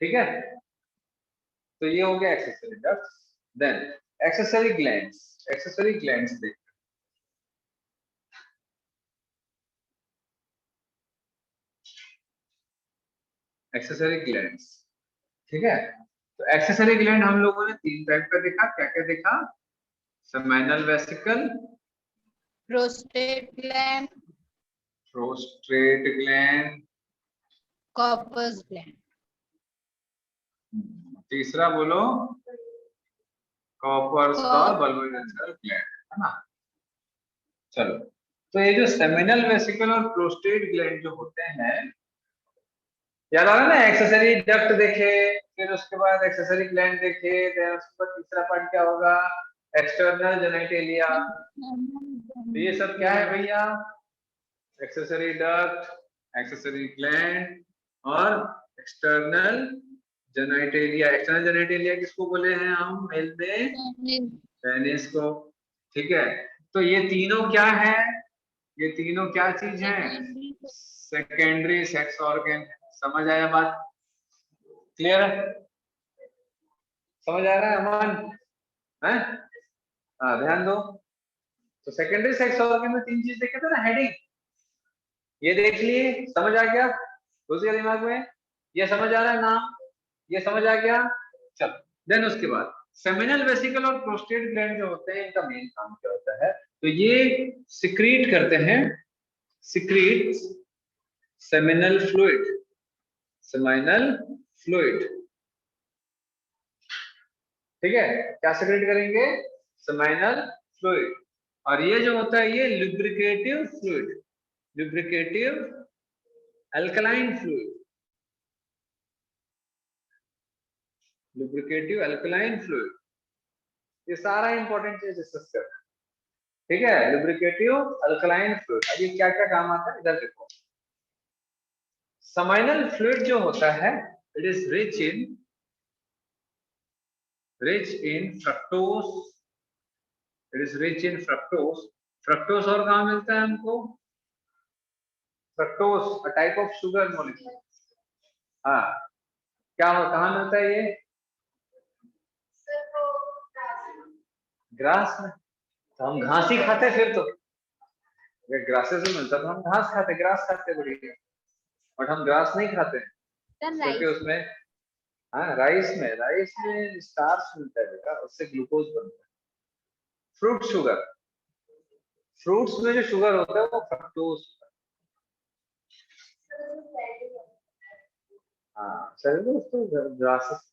ठीक है, तो ये हो गया accessory ducts. Then accessory glands. Accessory glands देख, एक्सेसरी ग्लैंड्स, ठीक है। तो एक्सेसरी ग्लैंड हम लोगों ने 3 टाइप का देखा। क्या क्या देखा? Seminal vesicle, prostate gland, prostate gland, corpus gland. तीसरा बोलो, कॉपर्स और बल्बोनेसर ग्लैंड, है ना। चलो, तो ये जो सेमिनल वेसिकल और प्रोस्टेट ग्लैंड जो होते हैं, याद आ रहा है ना? एक्सेसरी डक्ट देखे, फिर उसके बाद एक्सेसरी ग्लैंड देखे, फिर उसके बाद तीसरा पार्ट क्या होगा? External genitalia. तो ये सब क्या है भैया? एक्सेसरी डक्ट, एक्सेसरी ग्लैंड और एक्सटर्नल जेनिटेलिया। एक्सटर्नल जेनिटेलिया किसको बोले हैं हम मेल में? पेनिस को। ठीक है, तो ये तीनों क्या है? ये तीनों क्या चीज है? Secondary sex organ. समझ आया बात? क्लियर है? समझ आ रहा है अमन? हैं? हाँ, ध्यान दो। तो सेकेंडरी सेक्स ऑर्गन में 3 चीज देखे थे ना, हेडिंग। ये देख लिए, समझ आ गया? घुस गया दिमाग में? ये समझ आ रहा है नाम? ये समझ आ गया? चलो, देन उसके बाद सेमिनल वेसिकल और प्रोस्टेट ग्लैंड जो होते हैं, इनका मेन काम क्या होता है? तो ये सिक्रीट करते हैं, secrete seminal fluid, seminal fluid. ठीक है, क्या सिक्रीट करेंगे? Seminal fluid. और ये जो होता है ये lubricative fluid, lubricative alkaline fluid, lubricative alkaline fluid. ये सारा इंपॉर्टेंट चीज डिस्कस कर, ठीक है। Lubricative alkaline fluid. अब ये क्या क्या काम आता है इधर देखो। सेमिनल फ्लूइड जो होता है, it is rich in fructose, it is rich in fructose. Fructose और कहाँ मिलता है हमको? Fructose a type of sugar molecule. हाँ, क्या हो, कहाँ मिलता है ये? ग्रास में। तो हम घास ही खाते फिर तो, अगर ग्रासेस में मिलता तो हम घास खाते, ग्रास खाते बढ़िया। बट हम ग्रास नहीं खाते क्योंकि उसमें, हाँ, राइस में स्टार्च मिलता है बेटा, उससे ग्लूकोज बनता है। फ्रूट शुगर, फ्रूट्स में जो शुगर होता है वो फ्रक्टोज। हाँ, सेलुलोज तो ग्रासेस,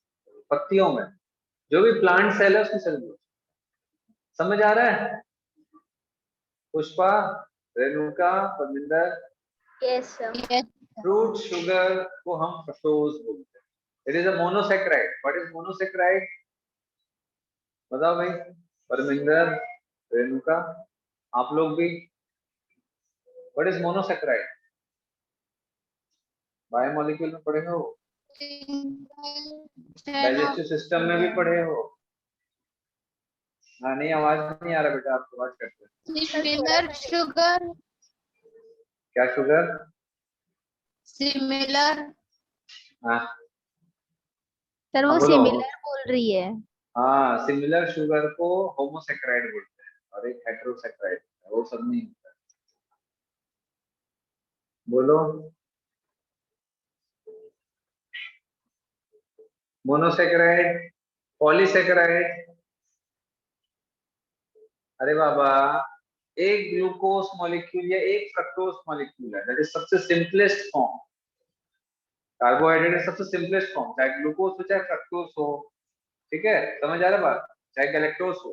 पत्तियों में जो भी प्लांट सेल है उसमें सेलुलोज। समझ आ रहा है? Pushpa, Renuka, Parminder? Yes sir. Fruit sugar को हम फ्रक्टोज बोलते हैं। It is a monosaccharide. What is monosaccharide? बताओ भाई, परमिंदर, रेणुका, आप लोग भी। What is monosaccharide? बायोमोलिक्यूल में पढ़े हो, डाइजेस्टिव सिस्टम में भी पढ़े हो। हाँ, नहीं, आवाज नहीं आ रहा बेटा, आप आवाज करते हैं। सिमिलर शुगर, क्या शुगर? सिमिलर। हाँ, सर वो बोलो। सिमिलर बोल रही है। हाँ, सिमिलर शुगर को होमोसेक्राइड बोलते हैं, और एक हेटेरोसेक्राइड, वो सब नहीं होता है। बोलो। Monosaccharide, polysaccharide. अरे बाबा, एक ग्लूकोज मॉलिक्यूल या एक फ्रक्टोज मॉलिक्यूल है, दैट इज सबसे सिंपलेस्ट फॉर्म। कार्बोहाइड्रेट है सबसे सिंपलेस्ट फॉर्म, चाहे ग्लूकोज हो चाहे फ्रक्टोज हो। ठीक है, समझ आ रहा बात? चाहे गैलेक्टोज हो।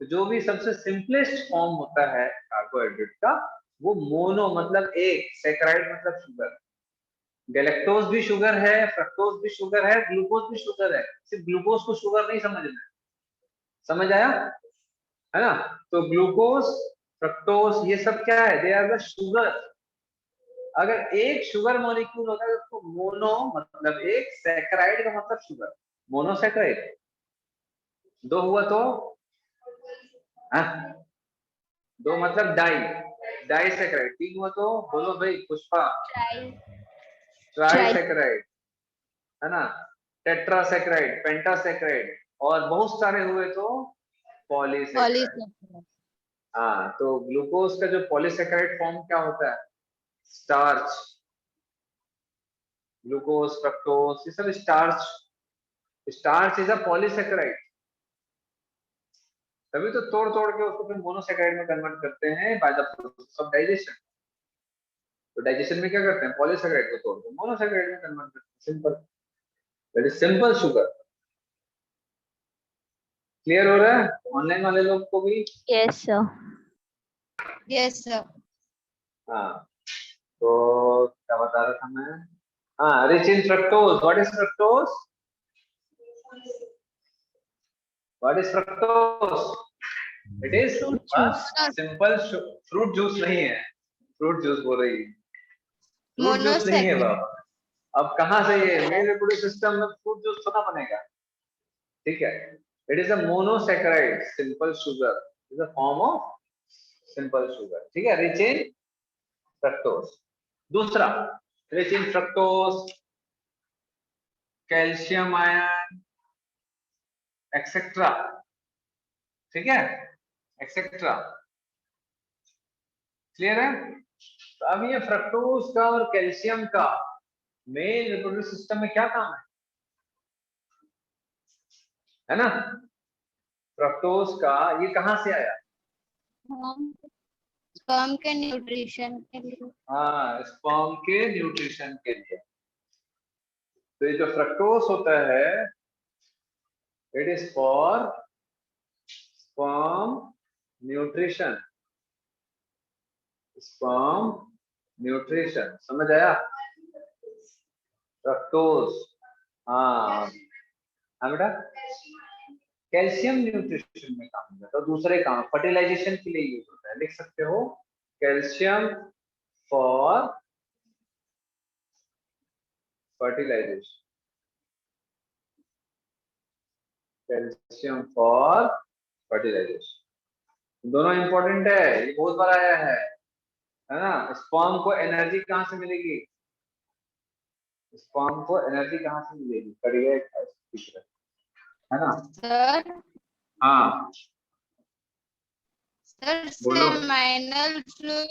तो जो भी सबसे सिंपलेस्ट फॉर्म होता है कार्बोहाइड्रेट का, वो मोनो मतलब एक, सैकराइड मतलब शुगर। गैलेक्टोज भी शुगर है, फ्रक्टोज भी शुगर है, ग्लूकोज भी शुगर है। सिर्फ ग्लूकोज को शुगर नहीं समझना है। समझ आया है ना? तो ग्लूकोज, फ्रक्टोज ये सब क्या है? They are the sugar. अगर एक शुगर मॉलिक्यूल होता है तो मोनो मतलब एक, सैकराइड का मतलब शुगर, मोनोसैकराइड। दो हुआ तो हाँ, दो मतलब डाई, डाई सैकराइड। तीन हुआ तो बोलो भाई Pushpa, try try try saccharide, है ना? टेट्रासैकराइड, पेंटासैकराइड, और बहुत सारे हुए तो पॉलीसैकराइड। पॉलीसैकेराइड। हाँ, तो ग्लूकोज का जो पॉलीसैकराइड फॉर्म क्या होता है? स्टार्च। ग्लूकोज, फ्रक्टोज ये सब starch. Starch is a polysaccharide. तभी तो तोड़ तोड़ के उसको फिर मोनोसैकराइड में कन्वर्ट करते हैं by the process of digestion. तो डाइजेशन में क्या करते हैं? पॉलीसैकराइड को तोड़ के मोनोसैकराइड में कन्वर्ट करते हैं। Simple, that is simple sugar. Clear हो रहा है ऑनलाइन वाले लोग को भी? Yes sir. Yes sir. हाँ, तो क्या बता रहा था मैं? हाँ, rich in fructose. What is fructose? What is fructose? It is fruit juice. Simple fruit juice नहीं है। फ्रूट जूस बोल रही है, फ्रूट जूस नहीं है मोनोसैकेराइड। बाबा। अब कहाँ से ये मेल रिप्रोडक्टिव सिस्टम में फ्रूट जूस थोड़ा बनेगा? ठीक है, it is a monosaccharide, simple sugar is a form of simple sugar. ठीक है, रिच इन फ्रक्टोज। दूसरा, rich in fructose, calcium ion etcetera. ठीक है, एक्सेट्रा। क्लियर है? तो अब ये फ्रक्टोज का और कैल्शियम का मेल रिप्रोडक्टिव सिस्टम में क्या काम है ना? फ्रक्टोज का ये कहाँ से आया? स्पर्म के न्यूट्रिशन के लिए। हाँ, स्पर्म के न्यूट्रिशन के लिए। तो ये जो फ्रक्टोज होता है, it is for sperm nutrition. Sperm nutrition, समझ आया? फ्रक्टोज, हाँ हाँ बेटा, कैल्शियम न्यूट्रिशन में काम होता है। तो दूसरे काम फर्टिलाइजेशन के लिए यूज होता है, लिख सकते हो calcium for fertilization. Calcium for fertilization, दोनों इंपॉर्टेंट है। ये बहुत बार आया है ना? स्पर्म को एनर्जी कहाँ से मिलेगी? स्पर्म को एनर्जी कहाँ से मिलेगी? करिए, है ना? सर हाँ सर बोलो। सेमाइनल फ्लूइड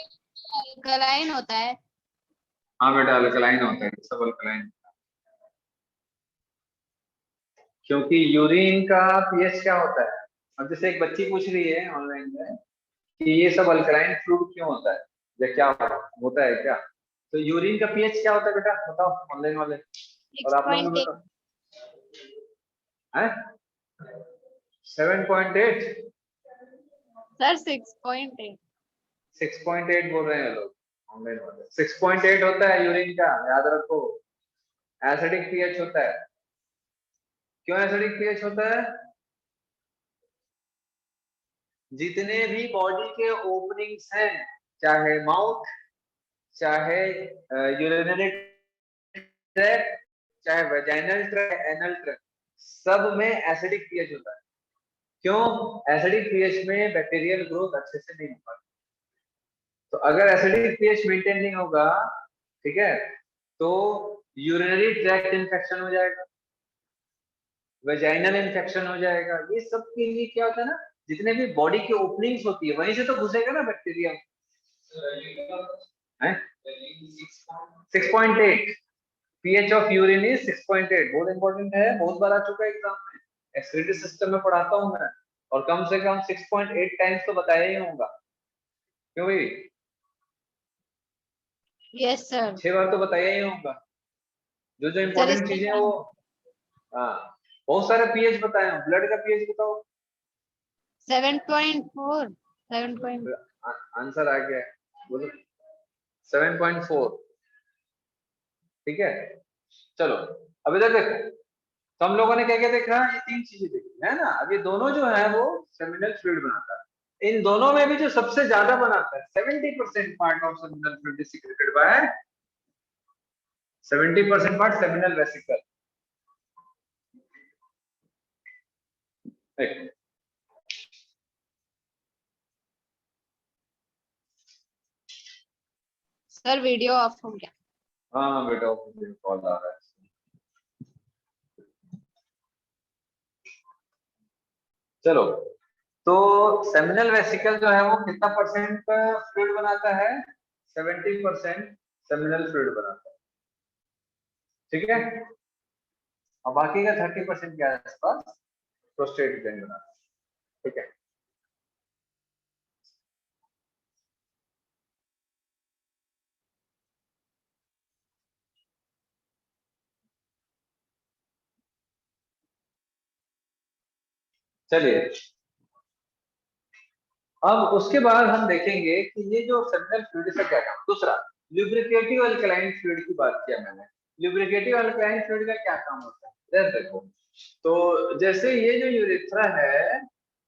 अल्कलाइन होता है। हाँ बेटा, अल्कलाइन होता है, सब अल्कलाइन। क्योंकि यूरिन का पीएच क्या होता है? अब जैसे एक बच्ची पूछ रही है ऑनलाइन में कि ये सब अल्कलाइन फ्लूइड क्यों होता है या क्या होता है क्या? तो यूरिन का पीएच क्या होता है बेटा, बताओ ऑनलाइन वाले, और आप लोग भी 6.8। बताओ। है 7.8? सर 6.8। 6.8 बोल रहे हैं लोग ऑनलाइन वाले। 6.8 होता है यूरिन का, याद रखो। एसिडिक पीएच होता है। क्यों एसिडिक पीएच होता है? जितने भी बॉडी के ओपनिंग्स हैं, चाहे माउथ, चाहे यूरिनरी ट्रैक्ट, चाहे वेजाइनल ट्रैक्ट, एनल ट्रैक्ट, सब में एसिडिक पीएच होता है। क्यों? एसिडिक पीएच में बैक्टीरियल ग्रोथ अच्छे से नहीं हो पाती। तो अगर एसिडिक पीएच मेंटेन नहीं होगा, ठीक है, तो यूरिनरी ट्रैक्ट इन्फेक्शन हो जाएगा, वेजाइनल इन्फेक्शन हो जाएगा। ये सब के लिए क्या होता है ना, जितने भी बॉडी की ओपनिंग्स होती है वहीं से तो घुसेगा ना बैक्टीरिया है। 6.8 पीएच ऑफ यूरिन इज 6.8, बहुत इंपॉर्टेंट है, बहुत बार आ चुका है एग्जाम में, एसिडिटी सिस्टम में पढ़ाता हूँ मैं। और कम से कम 6.8 टाइम्स तो बताया ही होगा, क्यों भाई? Yes sir. 6 बार तो बताया ही होगा। जो जो सर इंपॉर्टेंट इसके चीजें हैं वो, हाँ, बहुत सारे पीएच बताए हैं। ब्लड का पीएच बताओ। 7.4। 7. आंसर आ गया। बोलो 7.4। ठीक है, चलो अभी तक देखो, तो हम लोगों ने क्या क्या देखा, ये तीन चीजें देखी है ना। अब ये दोनों जो है वो सेमिनल फ्लूइड बनाता है। इन दोनों में भी जो सबसे ज्यादा बनाता है, 70% part of seminal fluid is secreted by 70% part seminal vesicle. Sir video of हो गया। हाँ बेटा, मुझे कॉल आ रहा है। चलो, तो सेमिनल वेसिकल जो है वो कितना परसेंट फ्लूइड बनाता है, 70% सेमिनल फ्लूइड बनाता है। ठीक है, और बाकी का 30% क्या है इस पास, प्रोस्टेट ग्लैंड बनाता है। ठीक है, चलिए अब उसके बाद हम देखेंगे कि ये जो सेमिनल फ्लूइड से क्या काम। दूसरा, लुब्रिकेटिव अल्कलाइन फ्लूइड की बात किया मैंने। लुब्रिकेटिव अल्कलाइन फ्लूइड का क्या काम होता है, देखो, तो जैसे ये जो यूरेथ्रा है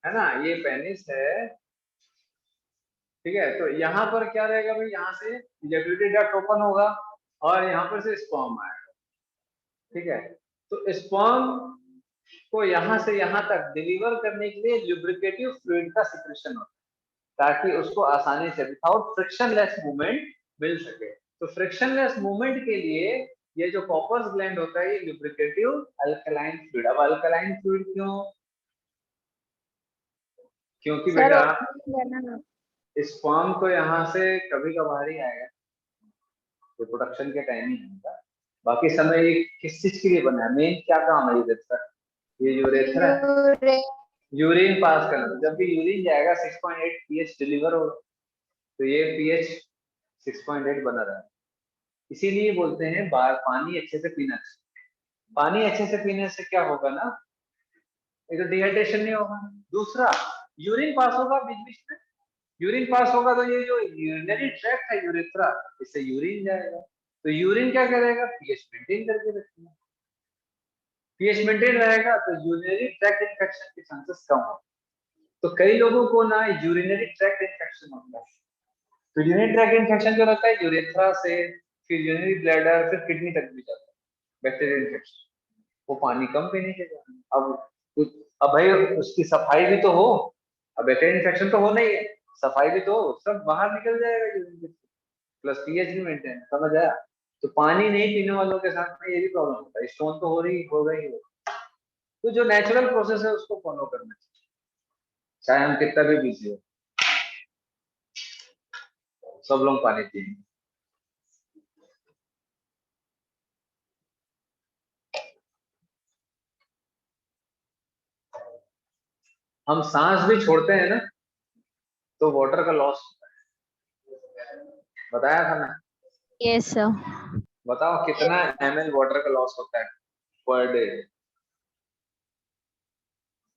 ना, ये पेनिस है। ठीक है, तो यहाँ पर क्या रहेगा भाई, यहाँ से इजैक्यूलेटरी डक्ट ओपन होगा और यहाँ पर से स्पर्म आएगा। ठीक है, तो स्पर्म को यहाँ से यहाँ तक डिलीवर करने के लिए लुब्रिकेटिव फ्लूइड का सिक्रेशन होता है, ताकि उसको आसानी से विदाउट फ्रिक्शनलेस मूवमेंट मिल सके। तो फ्रिक्शनलेस मूवमेंट के लिए ये जो कॉपर्स ग्लैंड होता है, ये लुब्रिकेटिव अल्कलाइन फ्लूइड। अब अल्कलाइन फ्लूइड क्यों, क्योंकि सर बेटा ना स्पर्म तो यहाँ से कभी कभार ही आएगा, रिप्रोडक्शन के टाइम ही होगा। बाकी समय ये किस चीज के लिए बना है, मेन क्या काम है यूरेथ्रा, ये यूरेथ्रा यूरिन पास करना। तो जब भी यूरिन जाएगा 6.8 पीएच डिलीवर होगा, तो ये पीएच 6.8 बना रहा है। इसीलिए बोलते हैं बाहर पानी अच्छे से पीना चाहिए। पानी अच्छे से पीने से क्या होगा ना, एक तो डिहाइड्रेशन नहीं होगा, दूसरा यूरिन पास होगा बीच बीच में। यूरिन पास होगा तो ये जो यूरिनरी ट्रैक्ट है यूरेथ्रा, इससे यूरिन जाएगा। तो यूरिन क्या करेगा, पीएच मेंटेन करके रखेगा। पीएच मेंटेन रहेगा तो यूरिनरी ट्रैक्ट इन्फेक्शन के चांसेस कम होंगे। तो कई लोगों को ना यूरिनरी ट्रैक्ट इन्फेक्शन होता है। तो यूरिनरी ट्रैक्ट इन्फेक्शन जो रहता है यूरेथ्रा से फिर यूरिनरी ब्लैडर फिर किडनी तक भी जाता है बैक्टीरियल इन्फेक्शन, वो पानी कम पीने के कारण। अब भाई उसकी सफाई भी तो हो। अब बैक्टीरियल इन्फेक्शन तो होना ही है, सफाई भी तो हो, सब बाहर निकल जाएगा यूरिन प्लस पीएच भी मेंटेन, समझ आया। तो पानी नहीं पीने वालों के साथ में ये भी प्रॉब्लम होता है, स्टोन तो हो रही हो गई हो। तो जो नेचुरल प्रोसेस है उसको फॉलो करना चाहिए, चाहे हम कितना भी बिजी हो, सब लोग पानी पिएंगे। हम सांस भी छोड़ते हैं ना, तो वाटर का लॉस होता है, बताया था ना। Yes sir. बताओ कितना ml वाटर का लॉस होता है पर डे,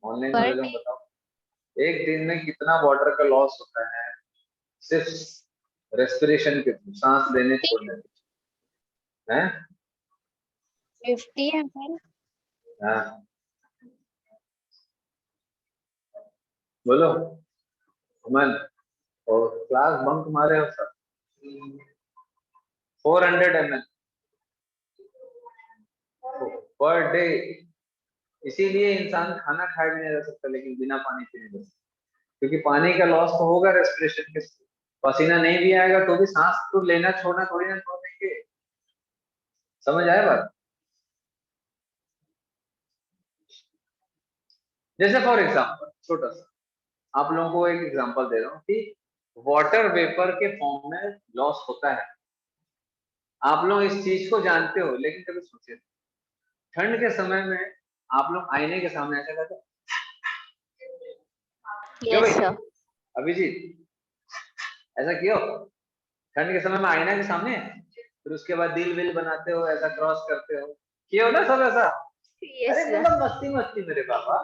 ऑनलाइन पर वाले लोग बताओ, एक दिन में कितना वाटर का लॉस होता है, सिर्फ रेस्पिरेशन के थ्रू, सांस लेने छोड़ने के हैं। 50 है सर। हाँ बोलो अमन, और क्लास बंक मारे हो सब, 400 ml पर डे। इसीलिए इंसान खाना खाए भी नहीं रह सकता, लेकिन बिना पानी पीने रह सकता, क्योंकि पानी का लॉस तो होगा रेस्पिरेशन के थ्रू। पसीना नहीं भी आएगा तो भी सांस तो लेना छोड़ना थोड़ी ना छोड़ देंगे, समझ आया बात। जैसे फॉर एग्जाम्पल छोटा सा आप लोगों को एक एग्जांपल दे रहा हूँ कि वाटर वेपर के फॉर्म में लॉस होता है। आप लोग इस चीज को जानते हो, लेकिन कभी सोचे ठंड के समय में आप लोग आईने के सामने ऐसा करते हो? क्यों यस भाई सर। अभिजीत, ऐसा क्यों, ठंड के समय में आईना के सामने, फिर उसके बाद दिल विल बनाते हो, ऐसा क्रॉस करते हो, किया हो ना सब ऐसा। यस अरे सर। मतलब मस्ती मस्ती मेरे पापा,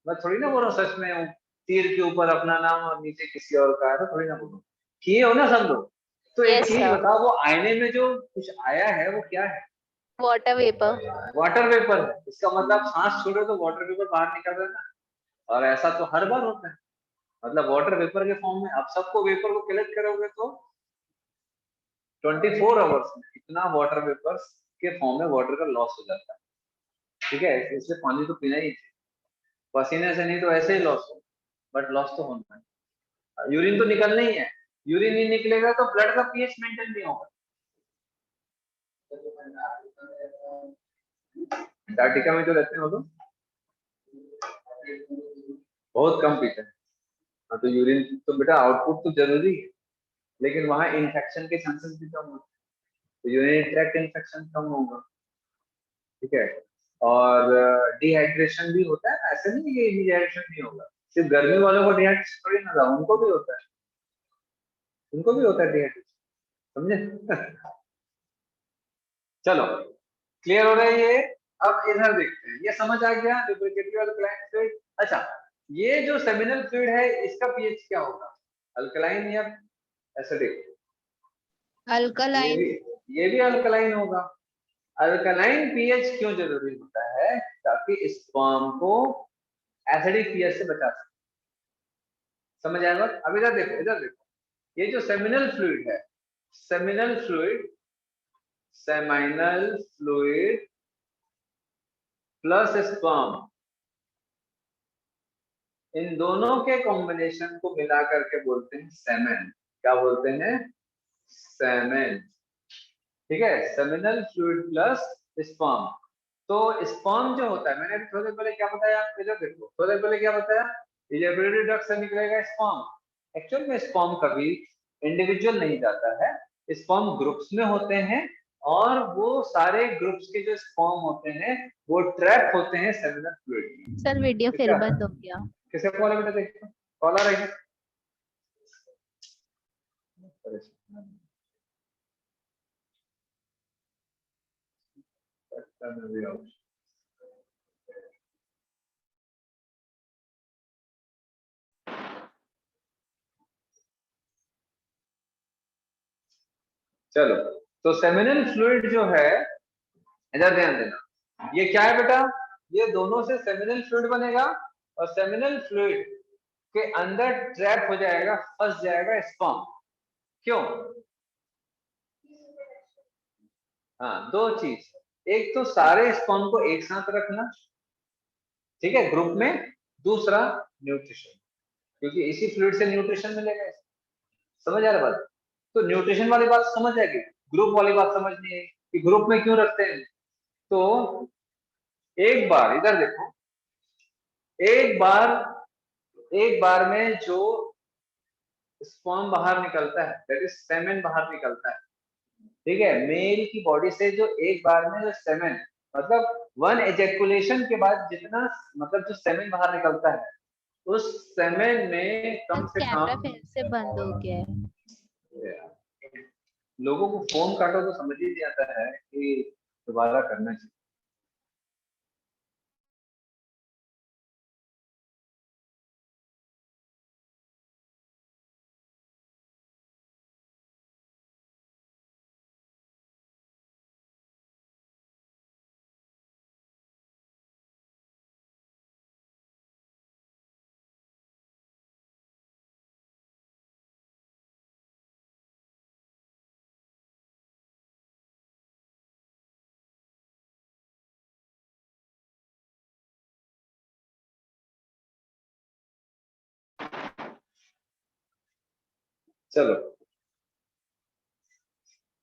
मैं थोड़ी ना बोल रहा हूँ सच में हूँ। तीर के ऊपर अपना नाम और नीचे किसी और का है, तो थोड़ी ना बोलूँ। किए हो ना सब लोग? तो एक Yes, चीज sir. बताओ, वो आईने में जो कुछ आया है वो क्या है? Water vapor. वाटर वेपर है। इसका मतलब सांस छोड़ो तो वाटर वेपर बाहर निकल रहा है ना। और ऐसा तो हर बार होता है, मतलब वाटर वेपर के फॉर्म में। आप सबको वेपर को कलेक्ट करोगे तो 24 आवर्स में इतना वाटर वेपर के फॉर्म में वाटर का लॉस हो जाता है। ठीक है, इसलिए पानी तो पीना ही चाहिए, पसीने से नहीं तो ऐसे ही लॉस हो, बट लॉस तो होना है। यूरिन तो निकलना ही है, यूरिन नहीं निकलेगा तो ब्लड का पीएच मेंटेन नहीं होगा। अंटार्कटिका में जो रहते हैं वो तो बहुत कम पीते हैं। हाँ, तो यूरिन तो बेटा आउटपुट तो जरूरी है, लेकिन वहां इन्फेक्शन के चांसेस भी कम होते हैं, तो यूरिनरी ट्रैक्ट इन्फेक्शन कम होगा। ठीक है, और डिहाइड्रेशन भी होता है, ऐसा नहीं है कि डिहाइड्रेशन नहीं होगा। सिर्फ गर्मी वालों को डिहाइड्रेशन थोड़ी ना होगा, उनको भी होता है, उनको भी होता है डिहाइड्रेशन, समझे? चलो, क्लियर हो रहा है ये? अब इधर देखते हैं, ये समझ आ गया lubricative alkaline fluid। अच्छा, ये जो सेमिनल फ्लूइड है इसका पीएच क्या होगा, अल्कलाइन या एसिडिक? अल्कलाइन। ये भी अल्कलाइन होगा। अल्कलाइन पीएच क्यों जरूरी होता है? ताकि स्पर्म को एसिडिक पीएच से बचा सके। समझ आएगा? अब इधर देखो, इधर देखो, ये जो सेमिनल फ्लूइड है, seminal fluid, seminal fluid plus sperm, इन दोनों के कॉम्बिनेशन को मिला करके बोलते हैं सेमेन। क्या बोलते हैं? सेमेन। ठीक है, सेमिनल फ्लूइड प्लस स्पर्म। तो स्पर्म जो होता है, मैंने अभी थोड़ी देर पहले क्या बताया, इधर देखो, थोड़ी देर पहले क्या बताया, इजेक्युलेटरी डक्ट से निकलेगा स्पर्म। एक्चुअल में स्पर्म कभी इंडिविजुअल नहीं जाता है, स्पर्म ग्रुप्स में होते हैं, और वो सारे ग्रुप्स के जो स्पर्म होते हैं वो ट्रैप होते हैं सेमिनल फ्लूइड में। Sir, video ठीक फिर है, बंद हो गया. किसे कॉल है बेटा, देखो कॉल आ रही है। चलो, तो सेमिनल फ्लूइड जो है, इधर ध्यान देना, ये क्या है बेटा, ये दोनों से सेमिनल फ्लूइड बनेगा, और सेमिनल फ्लूइड के अंदर ट्रैप हो जाएगा, फंस जाएगा स्पर्म। क्यों? हाँ, दो चीज, एक तो सारे स्पर्म को एक साथ रखना, ठीक है, ग्रुप में। दूसरा, न्यूट्रिशन, क्योंकि इसी फ्लूइड से न्यूट्रिशन मिलेगा। समझ आ रहा बात? तो न्यूट्रिशन वाली बात समझ आएगी, ग्रुप वाली बात समझनी है कि ग्रुप में क्यों रखते हैं। तो एक बार इधर देखो, एक बार, एक बार में जो स्पर्म बाहर निकलता है, दैट इज सेमेन बाहर निकलता है। ठीक है, मेल की बॉडी से जो एक बार में जो सेमेन, मतलब वन एजेकुलेशन के बाद जितना, मतलब जो सेमेन बाहर निकलता है, उस सेमेन में Sir, कम से कैमरा कम, फिर से बंद हो गया है. लोगों को फोन काटो तो समझ ही नहीं आता है कि दोबारा करना चाहिए। चलो,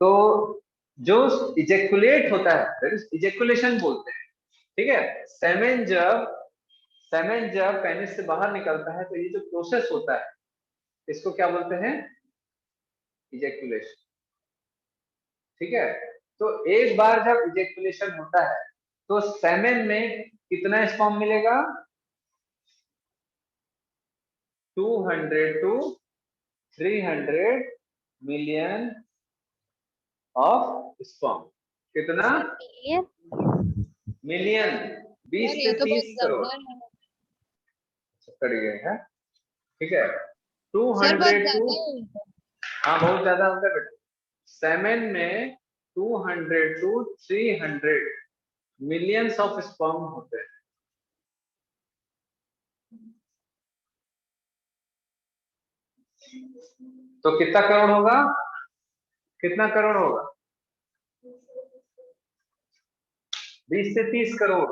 तो जो इजेकुलेट होता है, दैट इज इजेकुलेशन बोलते हैं। ठीक है, सेमेन जब पेनिस से बाहर निकलता है तो ये जो प्रोसेस होता है इसको क्या बोलते हैं? इजेकुलेशन। ठीक है, तो एक बार जब इजेकुलेशन होता है तो सेमेन में कितना स्पर्म मिलेगा? 200 टू 300 मिलियन ऑफ स्पर्म। कितना? Sir, clear? मिलियन, 20 सर से ये तो बहुत 30 करोड़ ज्यादा है। कट गए हैं। ठीक है, सर 200 बहुत टू ज्यादा है। हाँ बहुत ज्यादा होता है बेटा। सेमेन में 200 to 300 मिलियंस ऑफ स्पर्म होते हैं। तो कितना करोड़ होगा, कितना करोड़ होगा? 20 से 30 करोड़।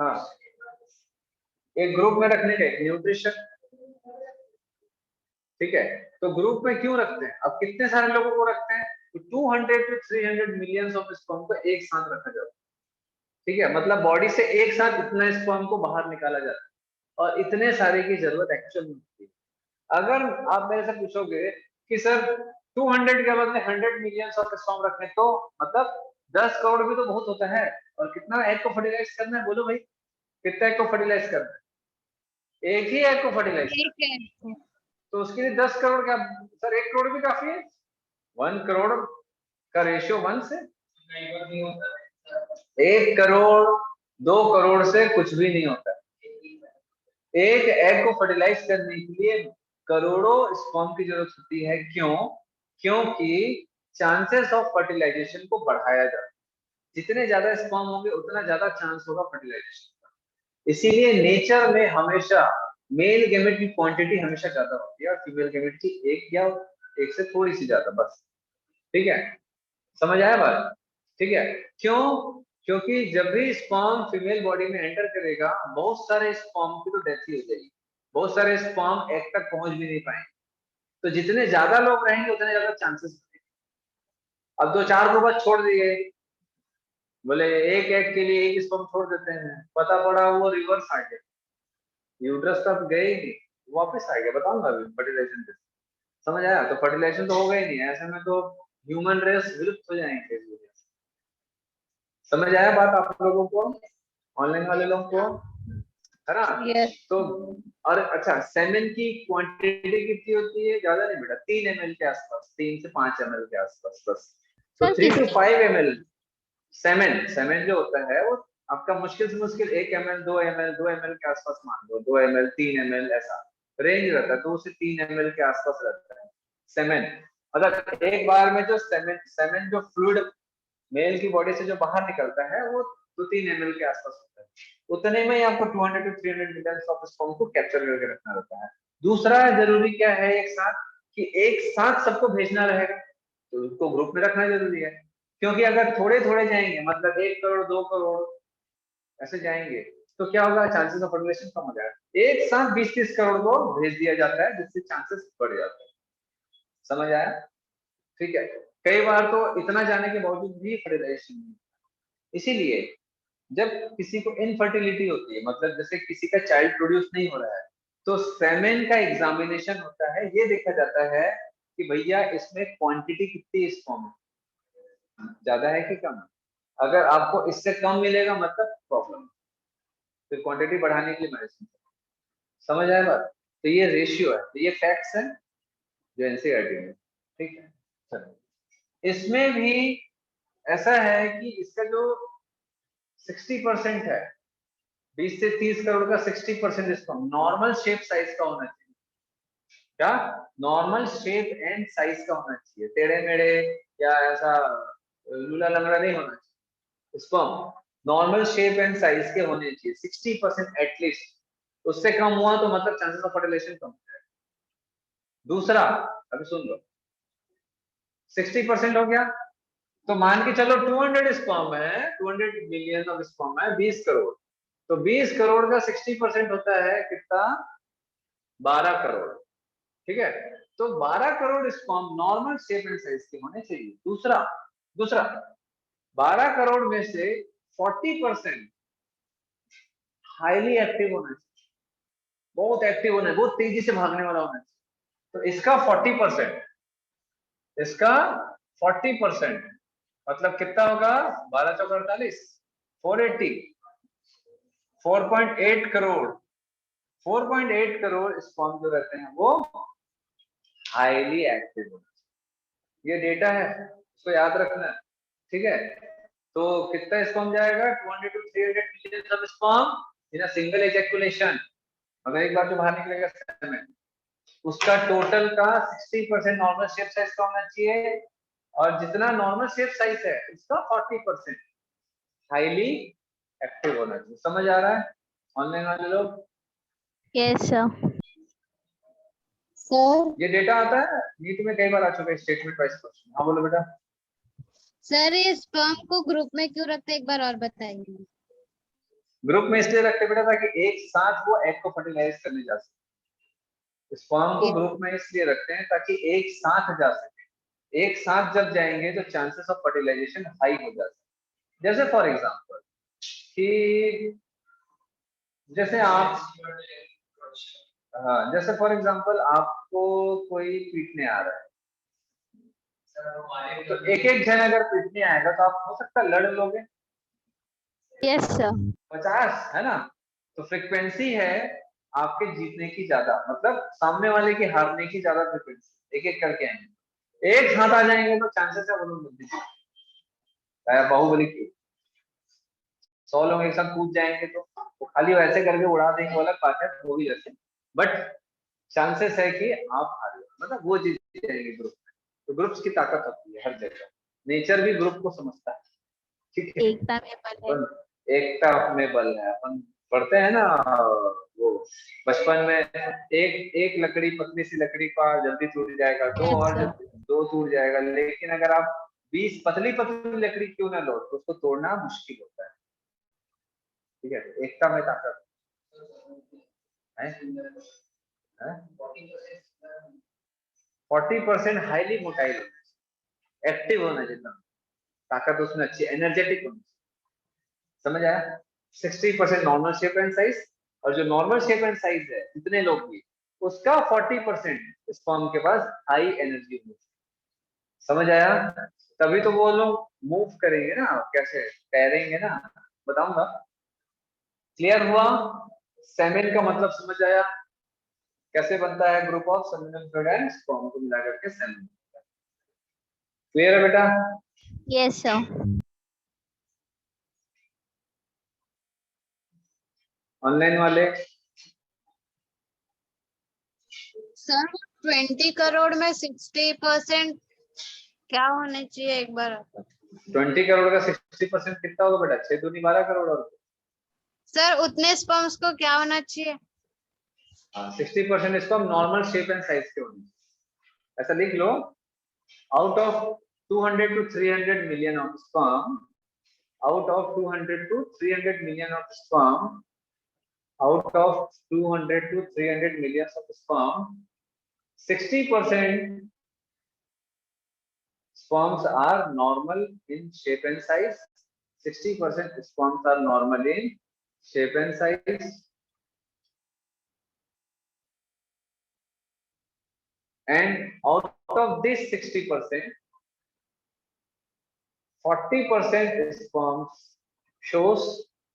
हाँ, एक ग्रुप में रखने के न्यूट्रिशन, ठीक है। तो ग्रुप में क्यों रखते हैं? अब कितने सारे लोगों को रखते हैं? तो 200 to 300 मिलियंस ऑफ स्पर्म को एक साथ रखा जाता है, ठीक है। मतलब बॉडी से एक साथ इतना स्पर्म को बाहर निकाला जाता है, और इतने सारे की जरूरत एक्चुअल में होती है। अगर आप मेरे से पूछोगे कि सर 200 के बदले 100 मिलियंस ऑफ स्पर्म रखने, तो मतलब 10 करोड़ भी तो बहुत होता है। और कितना एग को फर्टिलाइज करना है, बोलो भाई, कितना एग को फर्टिलाइज करना है? एक ही एग को फर्टिलाइज करना ठीक है। है। तो उसके लिए 10 करोड़ क्या सर? 1 करोड़ भी काफी है। 1 करोड़ का रेशियो 1 से 1 करोड़, 2 करोड़ से कुछ भी नहीं होता। एक एग को फर्टिलाइज करने के लिए करोड़ों स्पर्म की जरूरत होती है। क्यों? क्योंकि चांसेस ऑफ फर्टिलाइजेशन को बढ़ाया जाता है। जितने ज्यादा स्पर्म होंगे उतना ज्यादा चांस होगा फर्टिलाइजेशन का। इसीलिए नेचर में हमेशा मेल गैमेट की क्वांटिटी हमेशा ज्यादा होती है, और फीमेल गैमेट की एक या एक से थोड़ी सी ज्यादा, बस। ठीक है, समझ आया बात? ठीक है। क्यों? क्योंकि जब भी स्पर्म फीमेल बॉडी में एंटर करेगा, बहुत सारे स्पर्म की तो डेथ ही हो जाएगी, बहुत सारे स्पर्म एग तक पहुंच भी नहीं पाएंगे। तो जितने ज्यादा लोग रहेंगे उतने ज्यादा चांसेस। अब 2-4 को बस छोड़ दिए, बोले एक एग के लिए एक स्पर्म छोड़ देते हैं, पता पड़ा वो रिवर्स आ गया, यूट्रस तक गए ही नहीं, वापस आ गया। बताऊंगा अभी फर्टिलाइजेशन से। समझ आया? तो फर्टिलाइजेशन तो होगा ही नहीं, ऐसे में तो ह्यूमन रेस विलुप्त हो जाएंगे। समझ आया बात आप लोगों को, ऑनलाइन वाले लोगों को, है ना? यस। तो और अच्छा, सेमेन की क्वांटिटी कितनी होती है? ज्यादा नहीं बेटा, 3 ml के आसपास, 3 से 5 ml के आसपास बस। तो सर 3 to किसकी? 5 ml सेमेन, सेमेन जो होता है वो आपका मुश्किल से मुश्किल 1 ml, 2 ml, 2 ml के आसपास मान लो, 2 ml, 3 ml, ऐसा रेंज रहता है। 2 से 3 ml के आसपास रहता है सेमेन। मतलब एक बार में जो सेमेन सेमेन जो फ्लूइड मेल की बॉडी से जो बाहर निकलता है वो 2-3 ml के आसपास होता है। उतने में ही आपको 200 to 300 मिलियंस ऑफ स्पर्म को कैप्चर करके रखना रहता है। दूसरा जरूरी क्या है एक साथ, कि एक साथ सबको भेजना रहेगा, तो उसको ग्रुप में रखना जरूरी है। क्योंकि अगर थोड़े थोड़े जाएंगे, मतलब 1 करोड़, 2 करोड़ ऐसे जाएंगे, तो क्या होगा? चांसेस ऑफ फर्टिलाइजेशन कम हो जाएगा। एक साथ 20-30 करोड़ को भेज दिया जाता है, जिससे चांसेस बढ़ जाते हैं। समझ आया? ठीक है। कई बार तो इतना जाने के बावजूद भी फर्टिलाइजेशन नहीं। इसीलिए जब किसी को इनफर्टिलिटी होती है, मतलब जैसे किसी का चाइल्ड प्रोड्यूस नहीं हो रहा है, तो सेमेन का एग्जामिनेशन होता है। ये देखा जाता है कि भैया इसमें क्वांटिटी कितनी स्पर्म है, ज्यादा है कि कम है। अगर आपको इससे कम मिलेगा मतलब प्रॉब्लम, फिर क्वांटिटी बढ़ाने के लिए मेडिसिन। समझ आया बात? तो ये रेशियो है, तो ये फैक्ट्स है जो एनसीईआरटी में। ठीक है, चलो। इसमें भी ऐसा है कि इसका जो 60% है, 20 से 30 करोड़ का 60% इसका नॉर्मल शेप साइज का होना चाहिए। क्या? नॉर्मल शेप एंड साइज का होना चाहिए, टेढ़े मेढ़े या ऐसा लूला लंगड़ा नहीं होना चाहिए। Sperm normal shape and size के होने चाहिए, 60% एटलीस्ट। उससे कम हुआ तो मतलब चांसेस ऑफ फर्टिलाइजेशन कम है। दूसरा, अभी सुन लो, 60% हो गया, तो मान के चलो 200 स्पर्म है, 200 मिलियन ऑफ स्पर्म है, 20 करोड़। तो 20 करोड़ का 60% होता है कितना? 12 करोड़। ठीक है, तो 12 crore sperm normal shape and size के होने चाहिए। दूसरा दूसरा 12 करोड़ में से 40% हाईली एक्टिव होना चाहिए, बहुत एक्टिव होना है, बहुत तेजी से भागने वाला होना चाहिए। तो इसका 40%, इसका 40% मतलब कितना होगा? 12 चौका 48, 480, 4.8 करोड़। 4.8 करोड़ स्पर्म जो रहते हैं वो हाईली एक्टिव होना चाहिए। ये डेटा है, इसको याद रखना है। ठीक है, तो कितना स्पर्म जाएगा? 200 to 300 million of sperm in a single ejaculation, अगर एक बार जो बाहर निकलेगा सेमेन, उसका टोटल का 60% नॉर्मल शेप साइज का होना चाहिए, और जितना नॉर्मल शेप साइज है उसका 40% हाईली एक्टिव होना चाहिए। समझ आ रहा है ऑनलाइन वाले लोग? Yes, sir. सर ये डेटा आता है नीट में कई बार आ चुका है, स्टेटमेंट वाइज क्वेश्चन। हाँ बोलो बेटा। सर ये स्पर्म को ग्रुप में क्यों रखते हैं, एक बार और बताएंगे? ग्रुप में इसलिए रखते बेटा ताकि एक साथ वो एग को फर्टिलाइज करने जा सके। स्पर्म को ग्रुप में इसलिए रखते हैं ताकि एक साथ जा सके। एक साथ जब जाएंगे तो चांसेस ऑफ फर्टिलाइजेशन हाई हो जाते हैं। जैसे फॉर एग्जांपल कि जैसे आप, हाँ जैसे फॉर एग्जांपल आपको कोई पीटने आ रहा है, तो एक एक जन अगर पीटने आएगा तो आप हो सकता है लड़ लोगे, Yes, sir. 50 है ना, तो फ्रिक्वेंसी है आपके जीतने की ज्यादा, मतलब सामने वाले की हारने की ज्यादा फ्रिक्वेंसी। एक एक करके आएंगे, एक साथ आ जाएंगे तो चांसेस है वो लोग जल्दी जीते। बाहुबली की 100 लोग एक साथ कूद जाएंगे तो खाली वैसे करके उड़ा देंगे, वाला बात है वो भी जैसे, बट चांसेस है कि आप हार जाओ, मतलब वो जीत जाएंगे ग्रुप में। तो ग्रुप्स की ताकत होती है हर जगह, नेचर भी ग्रुप को समझता है, ठीक है। एकता में बल है। अपन एकता में बल है, अपन पढ़ते हैं ना वो बचपन में, एक एक लकड़ी, पतली सी लकड़ी का जल्दी टूट जाएगा, दो Yes, और sir. दो टूट जाएगा, लेकिन अगर आप 20 पतली पतली लकड़ी क्यों ना लो तो उसको तोड़ना मुश्किल होता है, ठीक है। एकता में ताकत है, है? 40% हाईली मोटाइल होना चाहिए, एक्टिव होना चाहिए, ताकत उसमें अच्छी, एनर्जेटिक होनी चाहिए। समझ आया? 60% नॉर्मल शेप एंड साइज, और जो नॉर्मल शेप एंड साइज है जितने लोग भी, उसका 40% स्पर्म के पास हाई एनर्जी होनी चाहिए। समझ आया? तभी तो वो लोग मूव करेंगे ना, कैसे तैरेंगे ना, बताऊंगा। क्लियर हुआ? सेमेन का मतलब समझ आया? कैसे बनता है group of seminal fluid and sperm को मिला करके सेमेन। क्लियर है बेटा? Yes, sir. ऑनलाइन वाले सर 20 करोड़ में 60% क्या होने चाहिए, एक बार? 20 करोड़ का 60% कितना होगा बेटा? 6 दूनी 12 करोड़। और सर उतने स्पर्म्स को क्या होना चाहिए? 60% इसको हम नॉर्मल शेप एंड साइज के होंगे, ऐसा लिख लो। Out of 200 to 300 million of sperm, out of 200 to 300 million of sperm, out of 200 to 300 millions of sperm, 60% sperms are normal in shape and size. 60% sperms are normal in shape and size, and out of this 60%, 40% sperms shows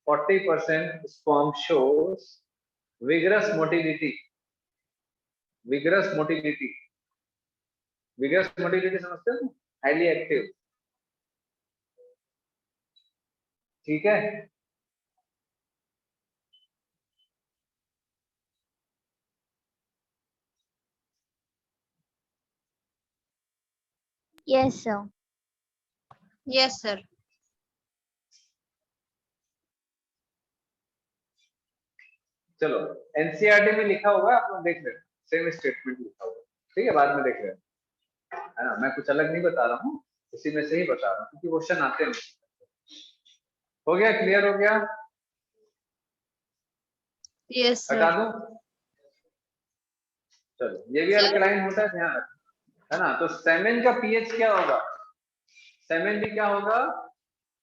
40% sperm shows vigorous motility. vigorous motility vigorous motility समझते हो? Highly active, ठीक है। Yes, sir. Yes sir. चलो NCERT में लिखा होगा, आप लोग देख लेना, सेम स्टेटमेंट लिखा होगा, ठीक है, बाद में देख लेना, है ना। मैं कुछ अलग नहीं बता रहा हूँ, उसी में से ही बता रहा हूँ क्योंकि क्वेश्चन आते हैं। हो गया? क्लियर हो गया? यस हटा सर। दूं? चलो ये भी सर अल्कलाइन होता है, ध्यान रखना, है ना। तो सेमेन का पीएच क्या होगा? सेमेन भी क्या होगा?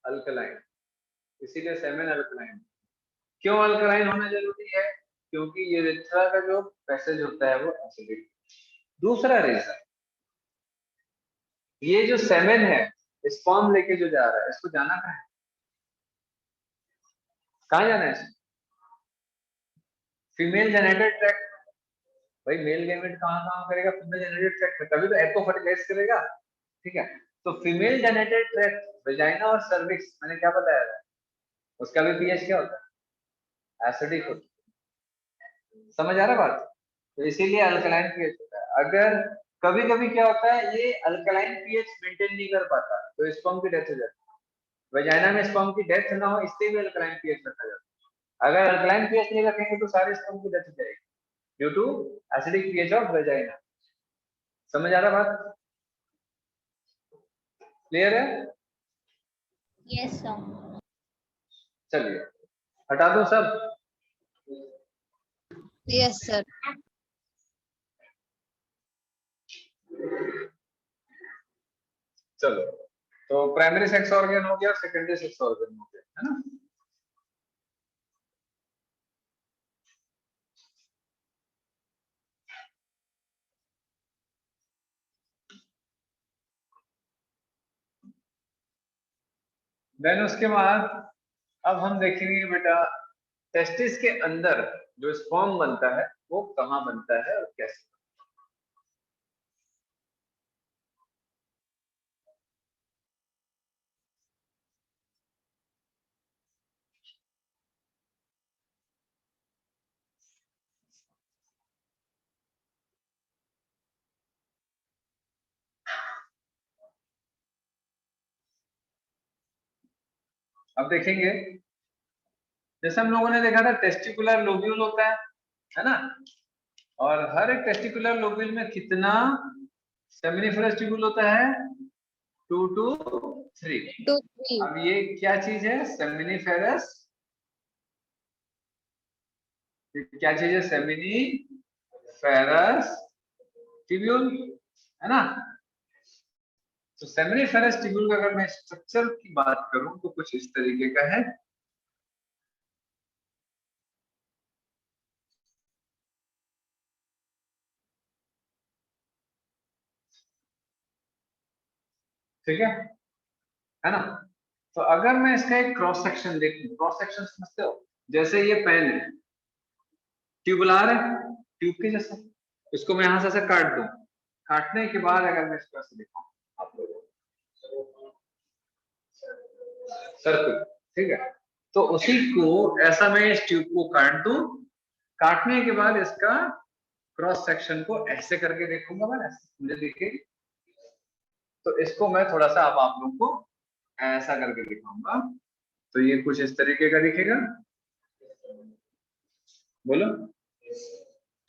अल्कलाइन, इसीलिए सेमेन अल्कलाइन। क्यों अल्कलाइन होना जरूरी है? क्योंकि यूरेथ्रा का जो पैसेज होता है वो एसिडिक। दूसरा रीजन, ये जो सेमेन है स्पर्म लेके जो जा रहा है, इसको जाना कहाँ है? कहाँ जाना है? Female जेनेटेड tract. भाई मेल गैमेट कहाँ काम करेगा? फीमेल जेनेटेड ट्रैक्ट में, तभी तो एग को फर्टिलाइज करेगा, ठीक है। तो फीमेल जेनेटेड ट्रैक्ट, वेजाइना और सर्विक्स, मैंने क्या बताया था, उसका भी पीएच क्या होता है? एसिडिक होती है। समझ आ रहा बात? तो इसीलिए अल्कलाइन पीएच होता है। अगर कभी कभी क्या होता है, ये अल्कलाइन पीएच मेंटेन नहीं कर पाता तो स्पर्म की डेथ हो जाती है। वजाइना में स्पर्म की डेथ ना हो इससे भी अल्कलाइन पीएच रखा जाता है। अगर अल्कलाइन पीएच नहीं रखेंगे तो सारे स्पर्म की डेथ हो जाएगी due to acidic pH of vagina. समझ आ रहा बात? क्लियर है? Yes, sir. चलिए हटा दो सब। Yes sir. चलो, तो प्राइमरी सेक्स ऑर्गन हो गया, सेकेंडरी सेक्स ऑर्गन हो गया, है ना? देन उसके बाद अब हम देखेंगे बेटा, टेस्टिस के अंदर जो स्पर्म बनता है वो कहाँ बनता है और कैसे। अब देखेंगे, जैसे हम लोगों ने देखा था टेस्टिकुलर लोब्यूल होता है ना? और हर एक टेस्टिकुलर लोब्यूल में कितना सेमिनिफरस ट्यूब्यूल होता है? 2 to 3। 2 3। अब ये क्या चीज है सेमिनिफेरस? क्या चीज है सेमिनिफेरस ट्यूब्यूल, है ना? तो सेमिनिफेरस ट्यूब्यूल का अगर मैं स्ट्रक्चर की बात करूं तो कुछ इस तरीके का है। ठीक है ना? तो अगर मैं इसका एक क्रॉस सेक्शन देखूं, क्रॉस सेक्शन समझते हो? जैसे ये पेन है, ट्यूबुलर है, ट्यूब के जैसा। इसको मैं यहां से ऐसे काट दूं, काटने के बाद अगर मैं इसको ऐसे दिखाऊं आप लोगों को, सर्कल, ठीक है? तो उसी को ऐसा मैं इस ट्यूब को काट दूं, काटने के बाद इसका क्रॉस सेक्शन को ऐसे करके देखूंगा मैं, ऐसे मुझे दिखे। तो इसको मैं थोड़ा सा अब आप लोगों को ऐसा करके दिखाऊंगा, तो ये कुछ इस तरीके का दिखेगा। बोलो,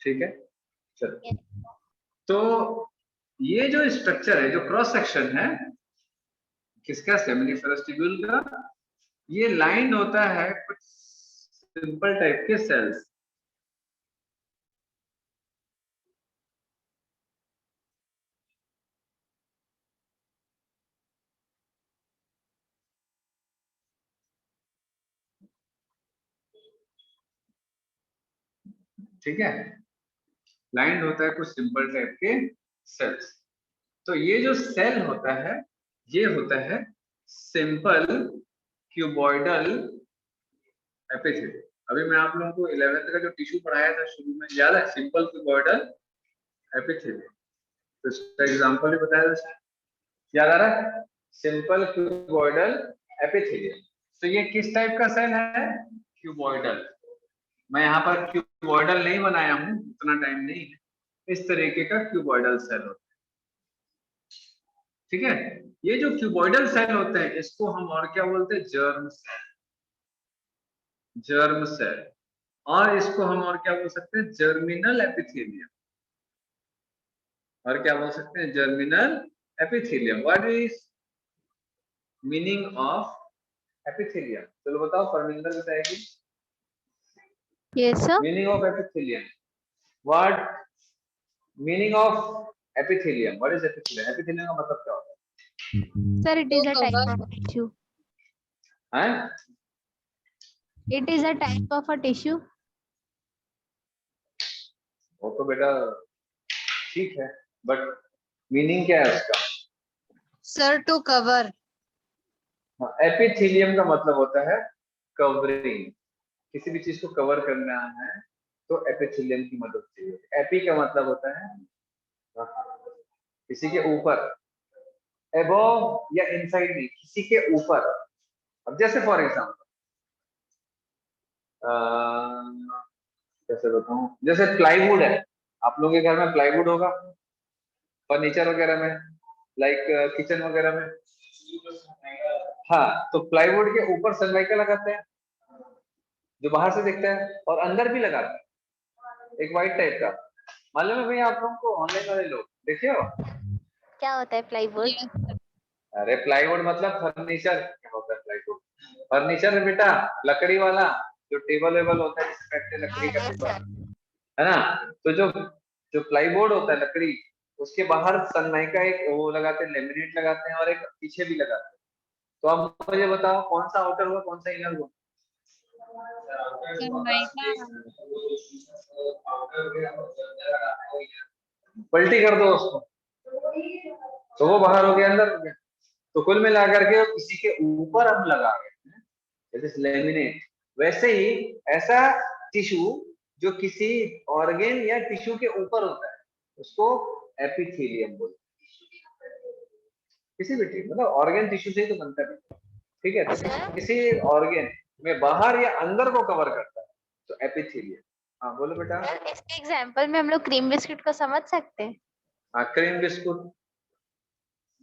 ठीक है? चलो, तो ये जो स्ट्रक्चर है, जो क्रॉस सेक्शन है किसका? सेमिनिफेरस ट्यूब्यूल का। ये लाइन होता है कुछ सिंपल टाइप के सेल्स। ठीक है? लाइन होता है कुछ सिंपल टाइप के सेल्स। तो ये जो सेल होता है ये होता है सिंपल क्यूबॉइडल एपिथेलियम। अभी मैं आप लोगों को 11th का जो टिश्यू पढ़ाया था शुरू में, याद है? Simple cuboidal epithelium. तो इसका एग्जांपल भी बताया था, याद आ रहा है? Simple cuboidal epithelium. तो ये किस टाइप का सेल है? क्यूबॉइडल। मैं यहाँ पर क्यूबॉइडल नहीं बनाया हूँ, उतना टाइम नहीं है। इस तरीके का क्यूबॉइडल सेल होता है। ठीक है? ये जो क्यूबॉइडल सेल होते हैं इसको हम और क्या बोलते हैं? Germ cell. Germ cell. और इसको हम और क्या बोल सकते हैं? Germinal epithelium. और क्या बोल सकते हैं? Germinal epithelium. What is meaning of epithelium? चलो बताओ, परमिंदर बताएगी। Yes, sir. Meaning of epithelium. What meaning of epithelium? What is epithelium? Epithelium का मतलब क्या होता है? Sir, it is a तो type cover। of tissue. हैं? It is a type of a tissue. वो तो बेटा ठीक है, बट मीनिंग क्या है उसका? Sir to cover. एपिथेलियम का मतलब होता है कवरिंग। किसी भी चीज को कवर करना है तो एपिथेलियम की मदद चाहिए। एपी का मतलब होता है किसी के ऊपर, एबव या इनसाइड नहीं, किसी के ऊपर। अब जैसे फॉर एग्जांपल कैसे बताऊं, जैसे प्लाईवुड है, आप लोगों के घर में प्लाईवुड होगा फर्नीचर वगैरह में, लाइक किचन वगैरह में। हाँ, तो प्लाईवुड के ऊपर सनमाइका लगाते हैं जो बाहर से दिखता है, और अंदर भी लगाते हैं एक व्हाइट टाइप का। मालूम है भैया आप लोगों को, ऑनलाइन वाले लोग देखिए हो? क्या होता है प्लाईवुड? Yes, अरे प्लाईवुड मतलब फर्नीचर। क्या होता है प्लाईवुड? फर्नीचर है बेटा, लकड़ी वाला, जो टेबल वेबल होता है जिसमें बैठते हैं, लकड़ी का यस टेबल, सर। है ना? तो जो जो प्लाईबोर्ड होता है लकड़ी, उसके बाहर सनमाइका एक वो लगाते हैं, लेमिनेट लगाते हैं, और एक पीछे भी लगाते हैं। तो आप मुझे बताओ कौन सा आउटर हुआ कौन सा इनर हुआ? सनमाइका। पलटी कर दो उसको, तो वो बाहर हो गया अंदर हो गया। तो कुल मिला करके किसी के ऊपर हम लगा रहे हैं लेमिनेट। वैसे ही ऐसा टिश्यू जो किसी ऑर्गेन या टिश्यू के ऊपर होता है उसको एपिथेलियम बोलते हैं। किसी भी मतलब ऑर्गेन टिश्यू से ही तो बनता है, ठीक है? तो सर किसी ऑर्गेन में बाहर या अंदर को कवर करता है तो एपिथेलियम। हाँ बोलो बेटा। सर इसके एग्जांपल में हम लोग क्रीम बिस्किट को समझ सकते हैं? हाँ, क्रीम बिस्कुट,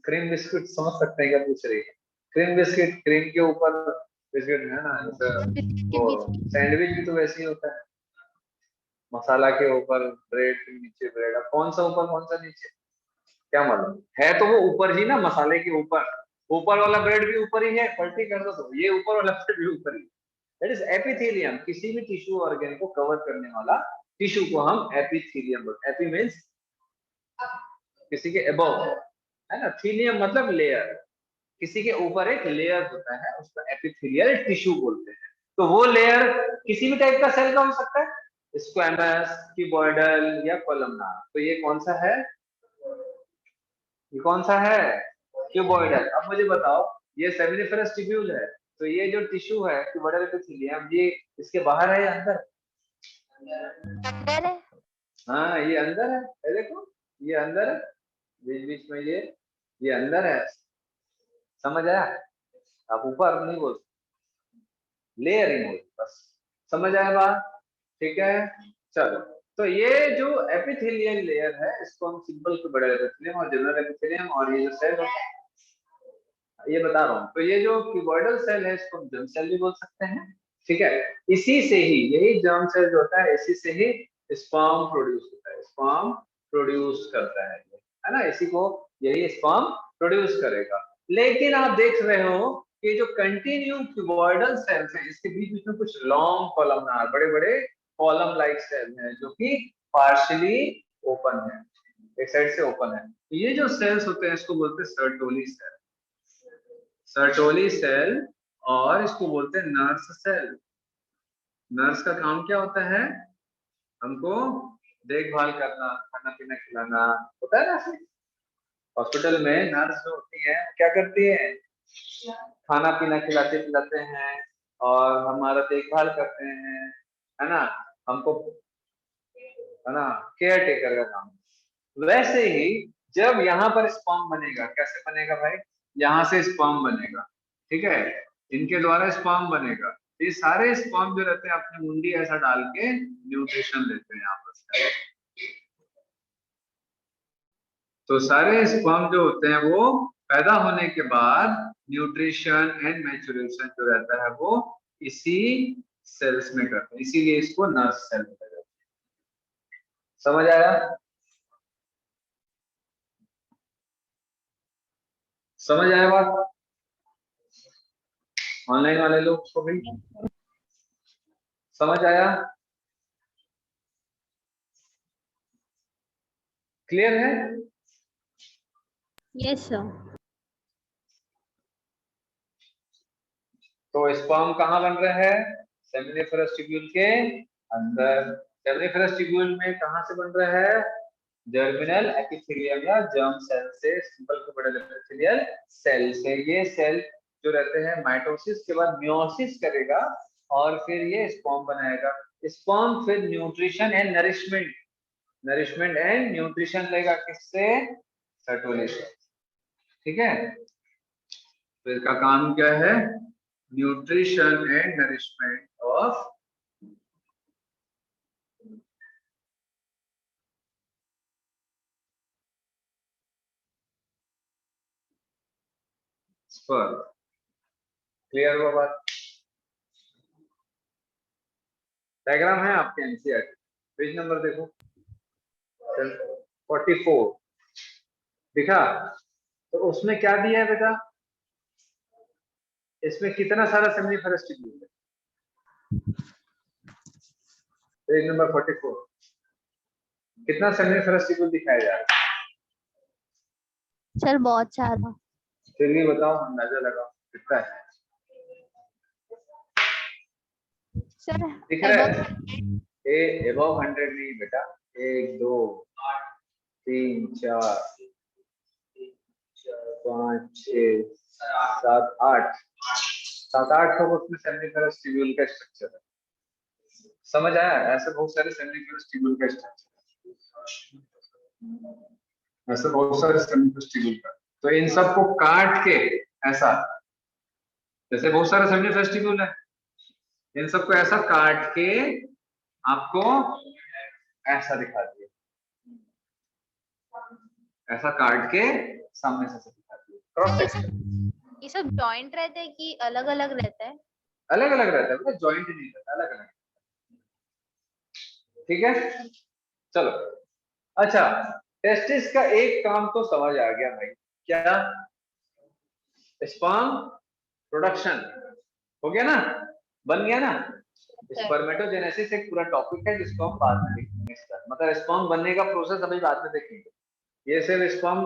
क्रीम बिस्कुट समझ सकते हैं क्या पूछ रही है? क्रीम बिस्किट, क्रीम के ऊपर बिस्किट है ना, जैसे और बिस्किट के वो बीच में सैंडविच भी तो वैसे ही होता है, मसाला के ऊपर ब्रेड के नीचे ब्रेड। अब कौन सा ऊपर कौन सा नीचे क्या मालूम, है तो वो ऊपर ही ना, मसाले के ऊपर। ऊपर वाला ब्रेड भी ऊपर ही है, पलटी कर दो तो ये ऊपर वाला ब्रेड भी ऊपर ही। दैट इज एपिथेलियम, किसी भी टिश्यू ऑर्गेन को कवर करने वाला टिश्यू को हम एपिथेलियम बोलते हैं। एपी मींस किसी के अबव, है ना? थीलियम मतलब लेयर, किसी के ऊपर एक लेयर होता है उसको एपिथेलियल टिश्यू बोलते हैं। तो वो लेयर किसी भी टाइप का सेल का हो सकता है, स्क्वैमस, क्यूबॉइडल या कोलमनार। तो ये कौन सा है? ये कौन सा है? क्यूबॉइडल। अब मुझे बताओ, ये सेमिनिफरस ट्यूब्यूल है, तो ये जो टिश्यू है क्यूबॉइडल एपिथेलियम, ये इसके बाहर है या अंदर? अंदर है। हाँ ये अंदर है, ये देखो ये अंदर है, बीच बीच में ये अंदर है। समझ आया? आप ऊपर नहीं बोल, लेयरिंग हो बस। समझ आया बात? ठीक है, चलो। तो ये जो एपिथेलियल लेयर है इसको हम सिंपल के बड़े एपिथेलियम और जनरल एपिथेलियम, और ये जो सेल है ये बता रहा हूँ। तो ये जो क्यूबॉइडल सेल है इसको हम जर्म सेल भी बोल सकते हैं, ठीक है? इसी से ही, यही जर्म सेल जो होता है इसी से ही स्पर्म प्रोड्यूस होता है, स्पर्म प्रोड्यूस करता है ये, है ना? इसी को यही स्पर्म प्रोड्यूस करेगा। लेकिन आप देख रहे हो कि जो कंटिन्यू क्यूबॉइडल सेल्स हैं इसके बीच बीच में कुछ लॉन्ग कॉलमनार, बड़े बड़े कॉलम लाइक सेल हैं जो कि पार्शियली ओपन है, एक साइड से ओपन है। ये जो सेल्स होते हैं इसको बोलते हैं सर्टोली सेल, सर्टोली सेल, और इसको बोलते हैं नर्स सेल। नर्स का काम क्या होता है? हमको देखभाल करना, खाना पीना खिलाना, होता है ना? हॉस्पिटल में नर्स जो होती है क्या करती है? खाना पीना खिलाते पिलाते हैं और हमारा देखभाल करते हैं, है ना? हमको, है ना, केयर टेकर का काम। वैसे ही जब यहाँ पर स्पर्म बनेगा, कैसे बनेगा भाई? यहाँ से स्पर्म बनेगा, ठीक है? इनके द्वारा स्पर्म बनेगा। ये सारे स्पर्म जो रहते हैं अपनी मुंडी ऐसा डाल के न्यूट्रिशन लेते हैं आपस में। तो सारे स्पर्म जो होते हैं वो पैदा होने के बाद न्यूट्रिशन एंड मैच्योरेशन जो रहता है वो इसी सेल्स में करते हैं, इसीलिए इसको नर्स सेल कहा जाता है। समझ आया? समझ आया बात? ऑनलाइन वाले लोग को भी समझ आया? क्लियर है? Yes sir. तो स्पर्म कहाँ बन रहे हैं? सेमिनिफरस ट्यूब्यूल के अंदर। सेमिनिफरस ट्यूब्यूल में कहाँ से बन रहा है? जर्मिनल एपिथेलियम या जर्म सेल से, सिंपल के बड़े एपिथेलियल सेल से। ये सेल जो रहते हैं माइटोसिस के बाद मियोसिस करेगा और फिर ये स्पर्म बनाएगा। स्पर्म फिर nutrition and nourishment, nourishment and nutrition लेगा किससे? सर्टोली से, ठीक है? तो इसका काम क्या है? Nutrition and nourishment of sperm. Clear हुआ बात? डायग्राम है आपके एनसीईआरटी, पेज नंबर देखो 44 दिखा। तो उसमें क्या दिया है बेटा, इसमें कितना सारा सेमिनिफरस ट्यूब्यूल है? पेज नंबर 44 कितना सेमिनिफरस ट्यूब्यूल दिखाया जा रहा है? सर बहुत सारा। फिर भी बताओ, अंदाजा लगाओ कितना है। सर दिख रहा above है? ए अबव 100 नहीं बेटा, 1 2 3 4 5 6 7 8 7 8 तो उसमें सेमिनिफरस ट्यूब्यूल का स्ट्रक्चर है। समझ आया? ऐसे बहुत सारे सेमिनिफरस ट्यूब्यूल का स्ट्रक्चर, ऐसे बहुत सारे सेमिनिफरस ट्यूब्यूल का। तो इन सबको काट के ऐसा, जैसे बहुत सारे सेमिनिफरस ट्यूब्यूल है, इन सबको ऐसा काट के आपको ऐसा दिखा दिया, ऐसा काट के सामने से दिखा दिया क्रॉस सेक्शन। ये सब जॉइंट रहते हैं कि अलग अलग रहता है? अलग अलग रहता है बेटा, जॉइंट नहीं रहता, अलग अलग। ठीक है, चलो। अच्छा, टेस्टिस का एक काम तो समझ आ गया भाई, क्या? स्पर्म प्रोडक्शन हो गया ना, बन गया ना। स्पर्मेटोजेनेसिस एक पूरा टॉपिक है जिसको हम बाद में देखेंगे, मतलब स्पर्म बनने का प्रोसेस अभी बाद में देखेंगे। ये सिर्फ स्पर्म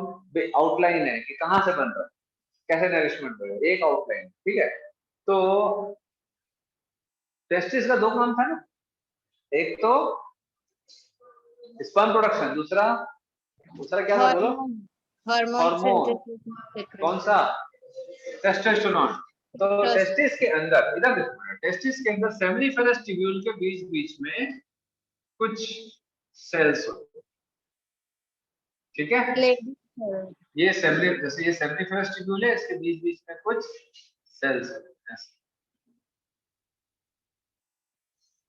आउटलाइन है कि कहाँ से बन रहा है, कैसे नरिशमेंट होगा, एक आउटलाइन। ठीक है, तो टेस्टिस का दो काम था ना, एक तो स्पर्म प्रोडक्शन, दूसरा दूसरा क्या था बोलो? Hormone hormone. सिंथेसिस। कौन सा? टेस्टोस्टेरोन। तो टेस्टिस के अंदर, इधर देखो, टेस्टिस के अंदर सेमिनिफेरस ट्यूब्यूल के बीच बीच में कुछ सेल्स होते हैं। ठीक है, ये जैसे ये सेमिनिफेरस ट्यूब्यूल है, इसके बीच बीच में कुछ सेल्स होते हैं।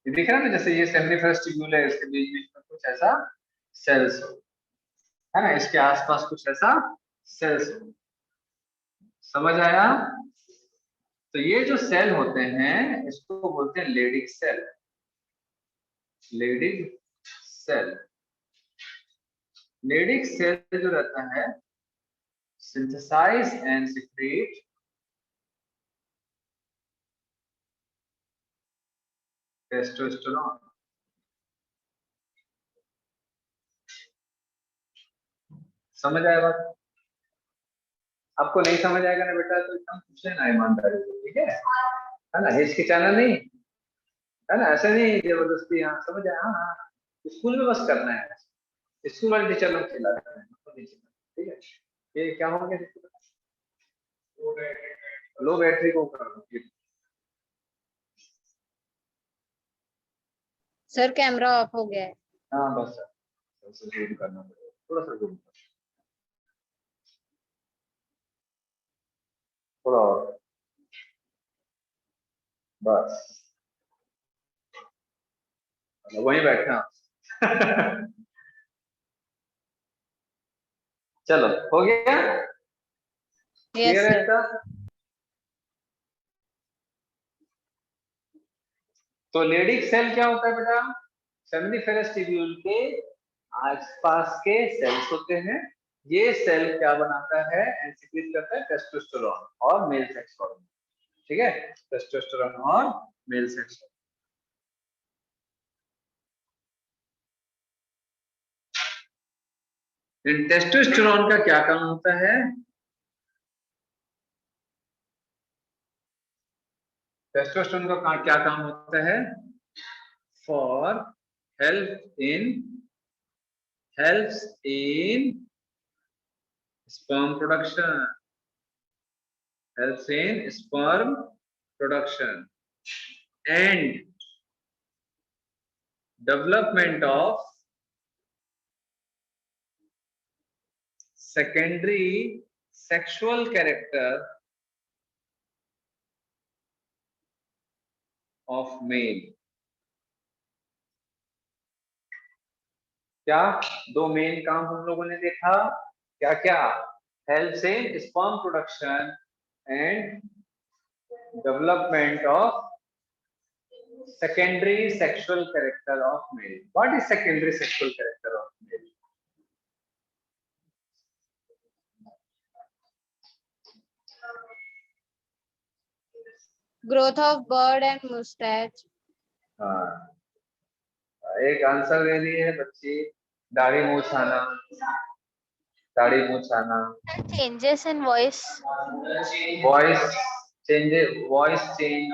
ये दिख रहा है ना, जैसे ये सेमिनिफेरस ट्यूब्यूल है, इसके बीच बीच में कुछ ऐसा सेल्स हो, है ना, इसके आसपास कुछ ऐसा सेल्स हो। समझ आया? तो ये जो सेल होते हैं इसको बोलते हैं Leydig cell. Leydig cell, Leydig cell जो रहता है, सिंथेसाइज एंड सिक्रीट टेस्टोस्टेरोन। समझ आया बात? आपको नहीं समझ आएगा ना बेटा तो एकदम पूछ लेना ईमानदारी से, ठीक है ना, हिचकिचाना नहीं, है ना, ऐसा नहीं जबरदस्ती। हाँ समझ आया, हाँ हाँ, स्कूल में बस करना है, स्कूल वाले टीचर लोग चिल्लाते हैं, ठीक है। ये क्या हो गया? लो बैटरी को कर दो। सर कैमरा ऑफ हो गया है। हाँ बस जूम करना पड़ेगा, थोड़ा सा जूम कर, थोड़ा और, बस वहीं बैठना। चलो हो गया, यस क्लियर है सर। इसका? तो लेडिक सेल क्या होता है बेटा? सेमिनिफेरस ट्यूब्यूल के आसपास के सेल्स होते हैं। ये सेल क्या बनाता है, एंड करता है टेस्टोस्टेरोन और मेल सेक्स हार्मोन। ठीक है, टेस्टोस्टेरोन और मेल सेक्स। टेस्टोस्टेरोन का क्या काम होता है? टेस्टोस्टेरोन का क्या काम होता है? For helps in sperm production, helps in sperm production and development of secondary sexual character of male। क्या दो मेन काम हम लोगों ने देखा, क्या क्या? Helps in sperm production and development of secondary sexual character of male. What is secondary sexual character of male? Growth of beard and mustache. हाँ, एक आंसर दे दी है बच्ची, दाढ़ी मूछ आना, दाढ़ी मूछ आना, Changes in voice. Voice changes, voice change,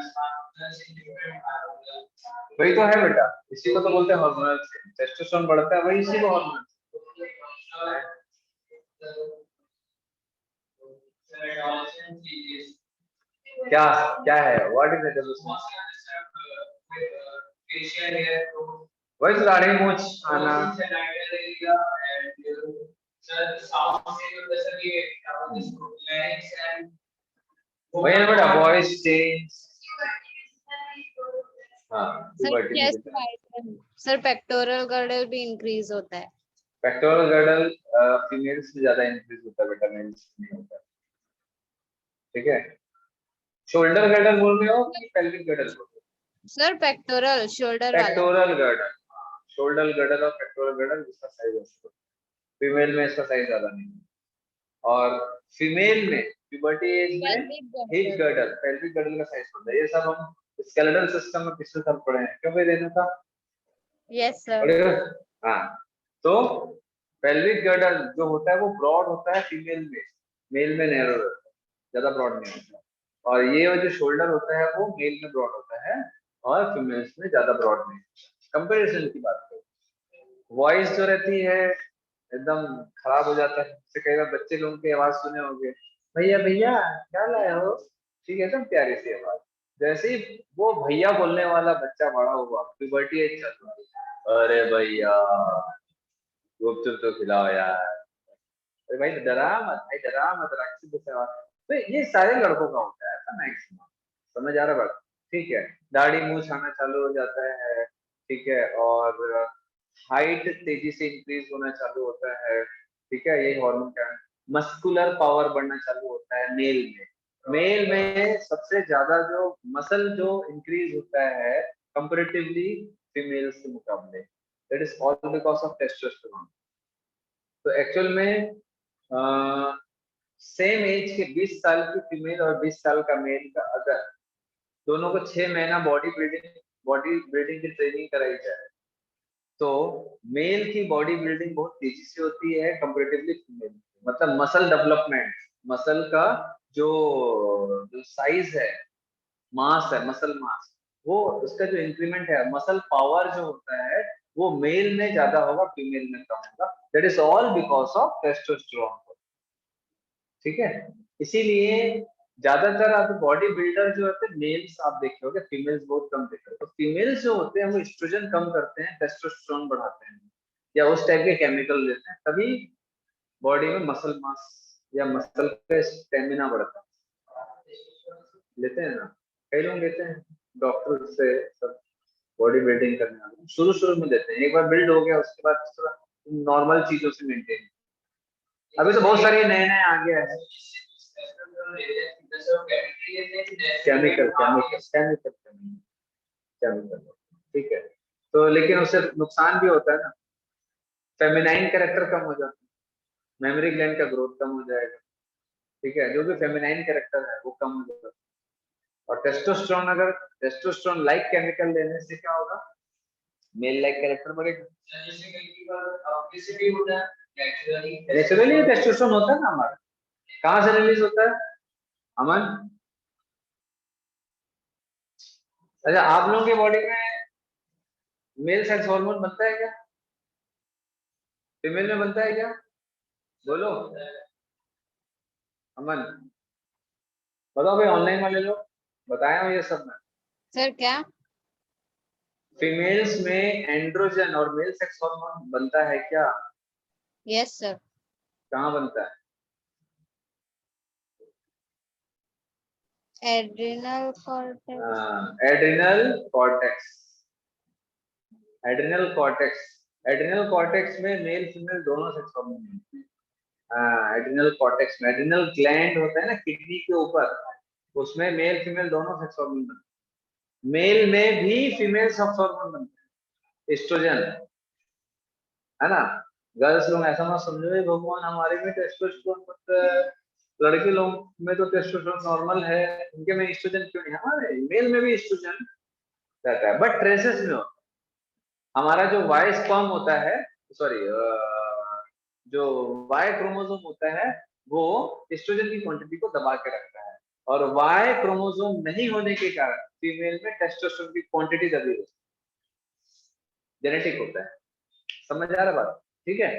वही तो है बेटा, इसी को तो बोलते हैं हार्मोनल चेंज। टेस्टोस्टेरोन बढ़ता है, वही इसी को हार्मोनल। क्या क्या है, व्हाट इज इट? वही तो दाढ़ी मूछ आना, वही है बेटा, वॉइस चेंज। हाँ, sir chest widen, sir pectoral girdle भी इंक्रीज होता है। पेक्टोरल गर्डल फीमेल्स में ज्यादा इंक्रीज होता है बेटा, मेल्स में नहीं होता। ठीक है, शोल्डर गर्डल बोल रहे हो कि पेल्विक गर्डल बोल रहे हो? सर पेक्टोरल, शोल्डर वाला। पेक्टोरल गर्डल, शोल्डर गर्डल और पेक्टोरल गर्डल, इसका साइज है, फीमेल में इसका साइज ज्यादा नहीं है। और फीमेल में प्यूबर्टी एज में हिप गर्डल, पेल्विक गर्डल का साइज होता है। ये सब हम स्केलेटल सिस्टम में पिछले साल पढ़े हैं, क्यों भाई रेणुका? Yes sir. हाँ, तो पेल्विक गर्डल जो होता है वो ब्रॉड होता है फीमेल में, मेल में नैरो रहता है, ज्यादा ब्रॉड नहीं होता। और ये जो शोल्डर होता है वो मेल में ब्रॉड होता है और फीमेल्स में ज्यादा ब्रॉड नहीं। कंपैरिजन की बात करें, वॉइस जो रहती है एकदम खराब हो जाता है। जैसे कई बार बच्चे लोगों की आवाज सुने होंगे, भैया भैया क्या लाए हो, ठीक है, एकदम प्यारी सी आवाज। जैसे ही वो भैया बोलने वाला बच्चा बड़ा हुआ, प्यूबर्टी एज चल रहा, अरे भैया गुपचुप तो खिलाओ यार, अरे भाई डरा मत, भाई डरा मत, राक्षसी जैसे आवाज। तो ये सारे लड़कों का होता है ऐसा मैक्सिमम, समझ आ रहा बात? ठीक है, दाढ़ी मूछ आना चालू हो जाता है, ठीक है, और हाइट तेजी से इंक्रीज होना चालू होता है, ठीक है, ये हार्मोन का है। मस्कुलर पावर बढ़ना चालू होता है मेल में। मेल में सबसे ज्यादा जो मसल जो इंक्रीज होता है कंपैरेटिवली फीमेल्स के मुकाबले, that is all because of testosterone. तो एक्चुअल में सेम एज के 20 साल की फीमेल और 20 साल का मेल का अगर दोनों को 6 महीना बॉडी बिल्डिंग की ट्रेनिंग कराई जाए तो मेल की बॉडी बिल्डिंग बहुत तेजी से होती है कंपैरेटिवली फीमेल। मतलब मसल डेवलपमेंट, मसल का जो जो साइज है, मास है, मसल मास, वो उसका जो इंक्रीमेंट है, मसल पावर जो होता है वो मेल में ज्यादा होगा, फीमेल में कम होगा। That is all because of testosterone. ठीक है, इसीलिए ज्यादातर आप बॉडी बिल्डर जो होते हैं मेल्स आप देखे होंगे, फीमेल्स बहुत कम देखे हो। तो फीमेल्स जो होते हैं वो एस्ट्रोजन कम करते हैं, टेस्टोस्टेरोन बढ़ाते हैं या उस टाइप के केमिकल लेते हैं, तभी बॉडी में मसल मास या मसल का स्टेमिना बढ़ता है। लेते हैं ना, कई लोग लेते हैं डॉक्टर से सब बॉडी बिल्डिंग करने वाले, शुरू शुरू में लेते हैं, एक बार बिल्ड हो गया उसके बाद नॉर्मल चीजों से मेंटेन। अभी तो बहुत सारे नए नए आ गया है, केमिकल केमिकल केमिकल केमिकल, ठीक है। तो लेकिन उससे नुकसान भी होता है ना, फेमिनाइन कैरेक्टर कम हो जाता है, मेमोरी ग्लैंड का ग्रोथ कम हो जाएगा, ठीक है, जो भी फेमिनाइन कैरेक्टर है वो कम हो जाएगा। और टेस्टोस्टेरोन, अगर टेस्टोस्टेरोन लाइक केमिकल लेने से क्या होगा, मेल लाइक कैरेक्टर बढ़ेगा। नेचुरली टेस्टोस्टेरोन होता है ना हमारा, कहाँ से रिलीज होता है अमन? अच्छा, आप लोगों की बॉडी में मेल सेक्स हार्मोन बनता है क्या, फीमेल में बनता है क्या? बोलो अमन, बताओ भाई, ऑनलाइन वाले लोग बताया हो ये सब में? सर क्या? फीमेल्स में एंड्रोजन और मेल सेक्स हार्मोन बनता है क्या? Yes sir. कहाँ बनता है? Adrenal cortex. Adrenal cortex, adrenal cortex, adrenal cortex में मेल फीमेल दोनों सेक्स हार्मोन बनते हैं। एड्रिनल कॉर्टेक्स में, एड्रिनल ग्लैंड होता है ना किडनी के ऊपर, उसमें मेल फीमेल दोनों सेक्स हार्मोन बनते हैं। मेल में भी फीमेल सेक्स हार्मोन बनते हैं, एस्ट्रोजन, है ना। गर्ल्स लोग ऐसा मत समझो भगवान हमारे में टेस्टोस्टेरोन बनता है, लड़के लोग में तो टेस्टोस्टेरोन नॉर्मल है, उनके में एस्ट्रोजन क्यों नहीं? हमारे मेल में भी एस्ट्रोजन रहता है, बट ट्रेसेस में होता है। हमारा जो वाई स्पर्म होता है, सॉरी जो वाई क्रोमोसोम होता है वो एस्ट्रोजन की क्वांटिटी को दबा के रखता है, और वाई क्रोमोसोम नहीं होने के कारण फीमेल में टेस्टोस्टेरोन की क्वांटिटी दबी होती है, जेनेटिक होता है। समझ आ रहा बात? ठीक है,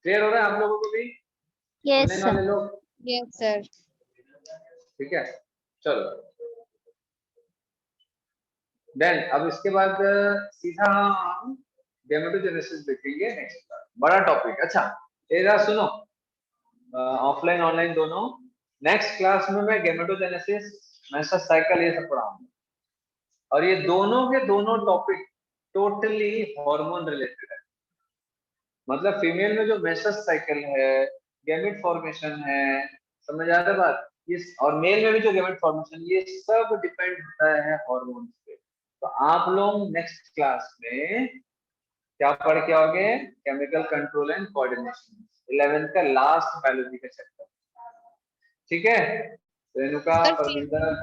क्लियर हो रहा है आप लोगों को भी? Yes, सुनने sir. वाले लोग? Yes sir. ठीक है, चलो देन अब इसके बाद सीधा हम गैमेटोजेनेसिस देखेंगे नेक्स्ट क्लास, बड़ा टॉपिक। अच्छा एरा सुनो, ऑफलाइन ऑनलाइन दोनों, नेक्स्ट क्लास में मैं गैमेटोजेनेसिस, मेंस्ट्रुअल साइकिल ये सब पढ़ाऊंगा, और ये दोनों के दोनों टॉपिक टोटली हार्मोन रिलेटेड है। मतलब फीमेल में जो मेंस्ट्रुअल साइकिल है, गैमेट फॉर्मेशन है, समझ आ रहा है बात? ये और मेल में भी जो गैमेट फॉर्मेशन, ये सब डिपेंड होता है हार्मोन पे। तो आप लोग नेक्स्ट क्लास में क्या पढ़ के आओगे? Chemical control and coordination, 11th का लास्ट बायोलॉजी का चैप्टर। ठीक है, Renuka, sir Parminder,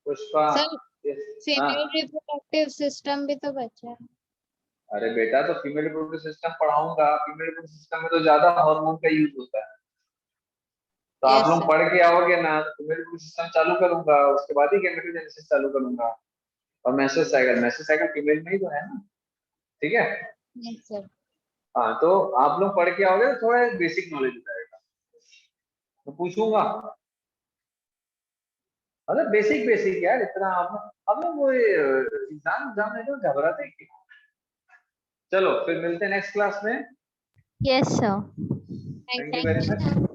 Pushpa, sir female reproductive system भी तो बचा है। अरे बेटा तो फीमेल रिप्रोडक्टिव सिस्टम पढ़ाऊंगा, फीमेल रिप्रोडक्टिव सिस्टम में तो ज्यादा हार्मोन का यूज होता है, तो आप यस लोग सर। पढ़ के आओगे ना, तो फीमेल रिप्रोडक्टिव सिस्टम चालू करूंगा, उसके बाद ही गैमेटोजेनेसिस चालू करूंगा, और मेंस्ट्रुअल साइकिल फीमेल में ही तो है ना। ठीक है, यस सर। हाँ तो आप लोग पढ़ के आओगे तो थोड़ा बेसिक नॉलेज हो जाएगा, तो पूछूंगा। मतलब बेसिक बेसिक यार, इतना हम लोग वो एग्जाम में तो घबराते हैं क्यों? चलो फिर मिलते हैं नेक्स्ट क्लास में। Yes, sir. Thank you thank very you much.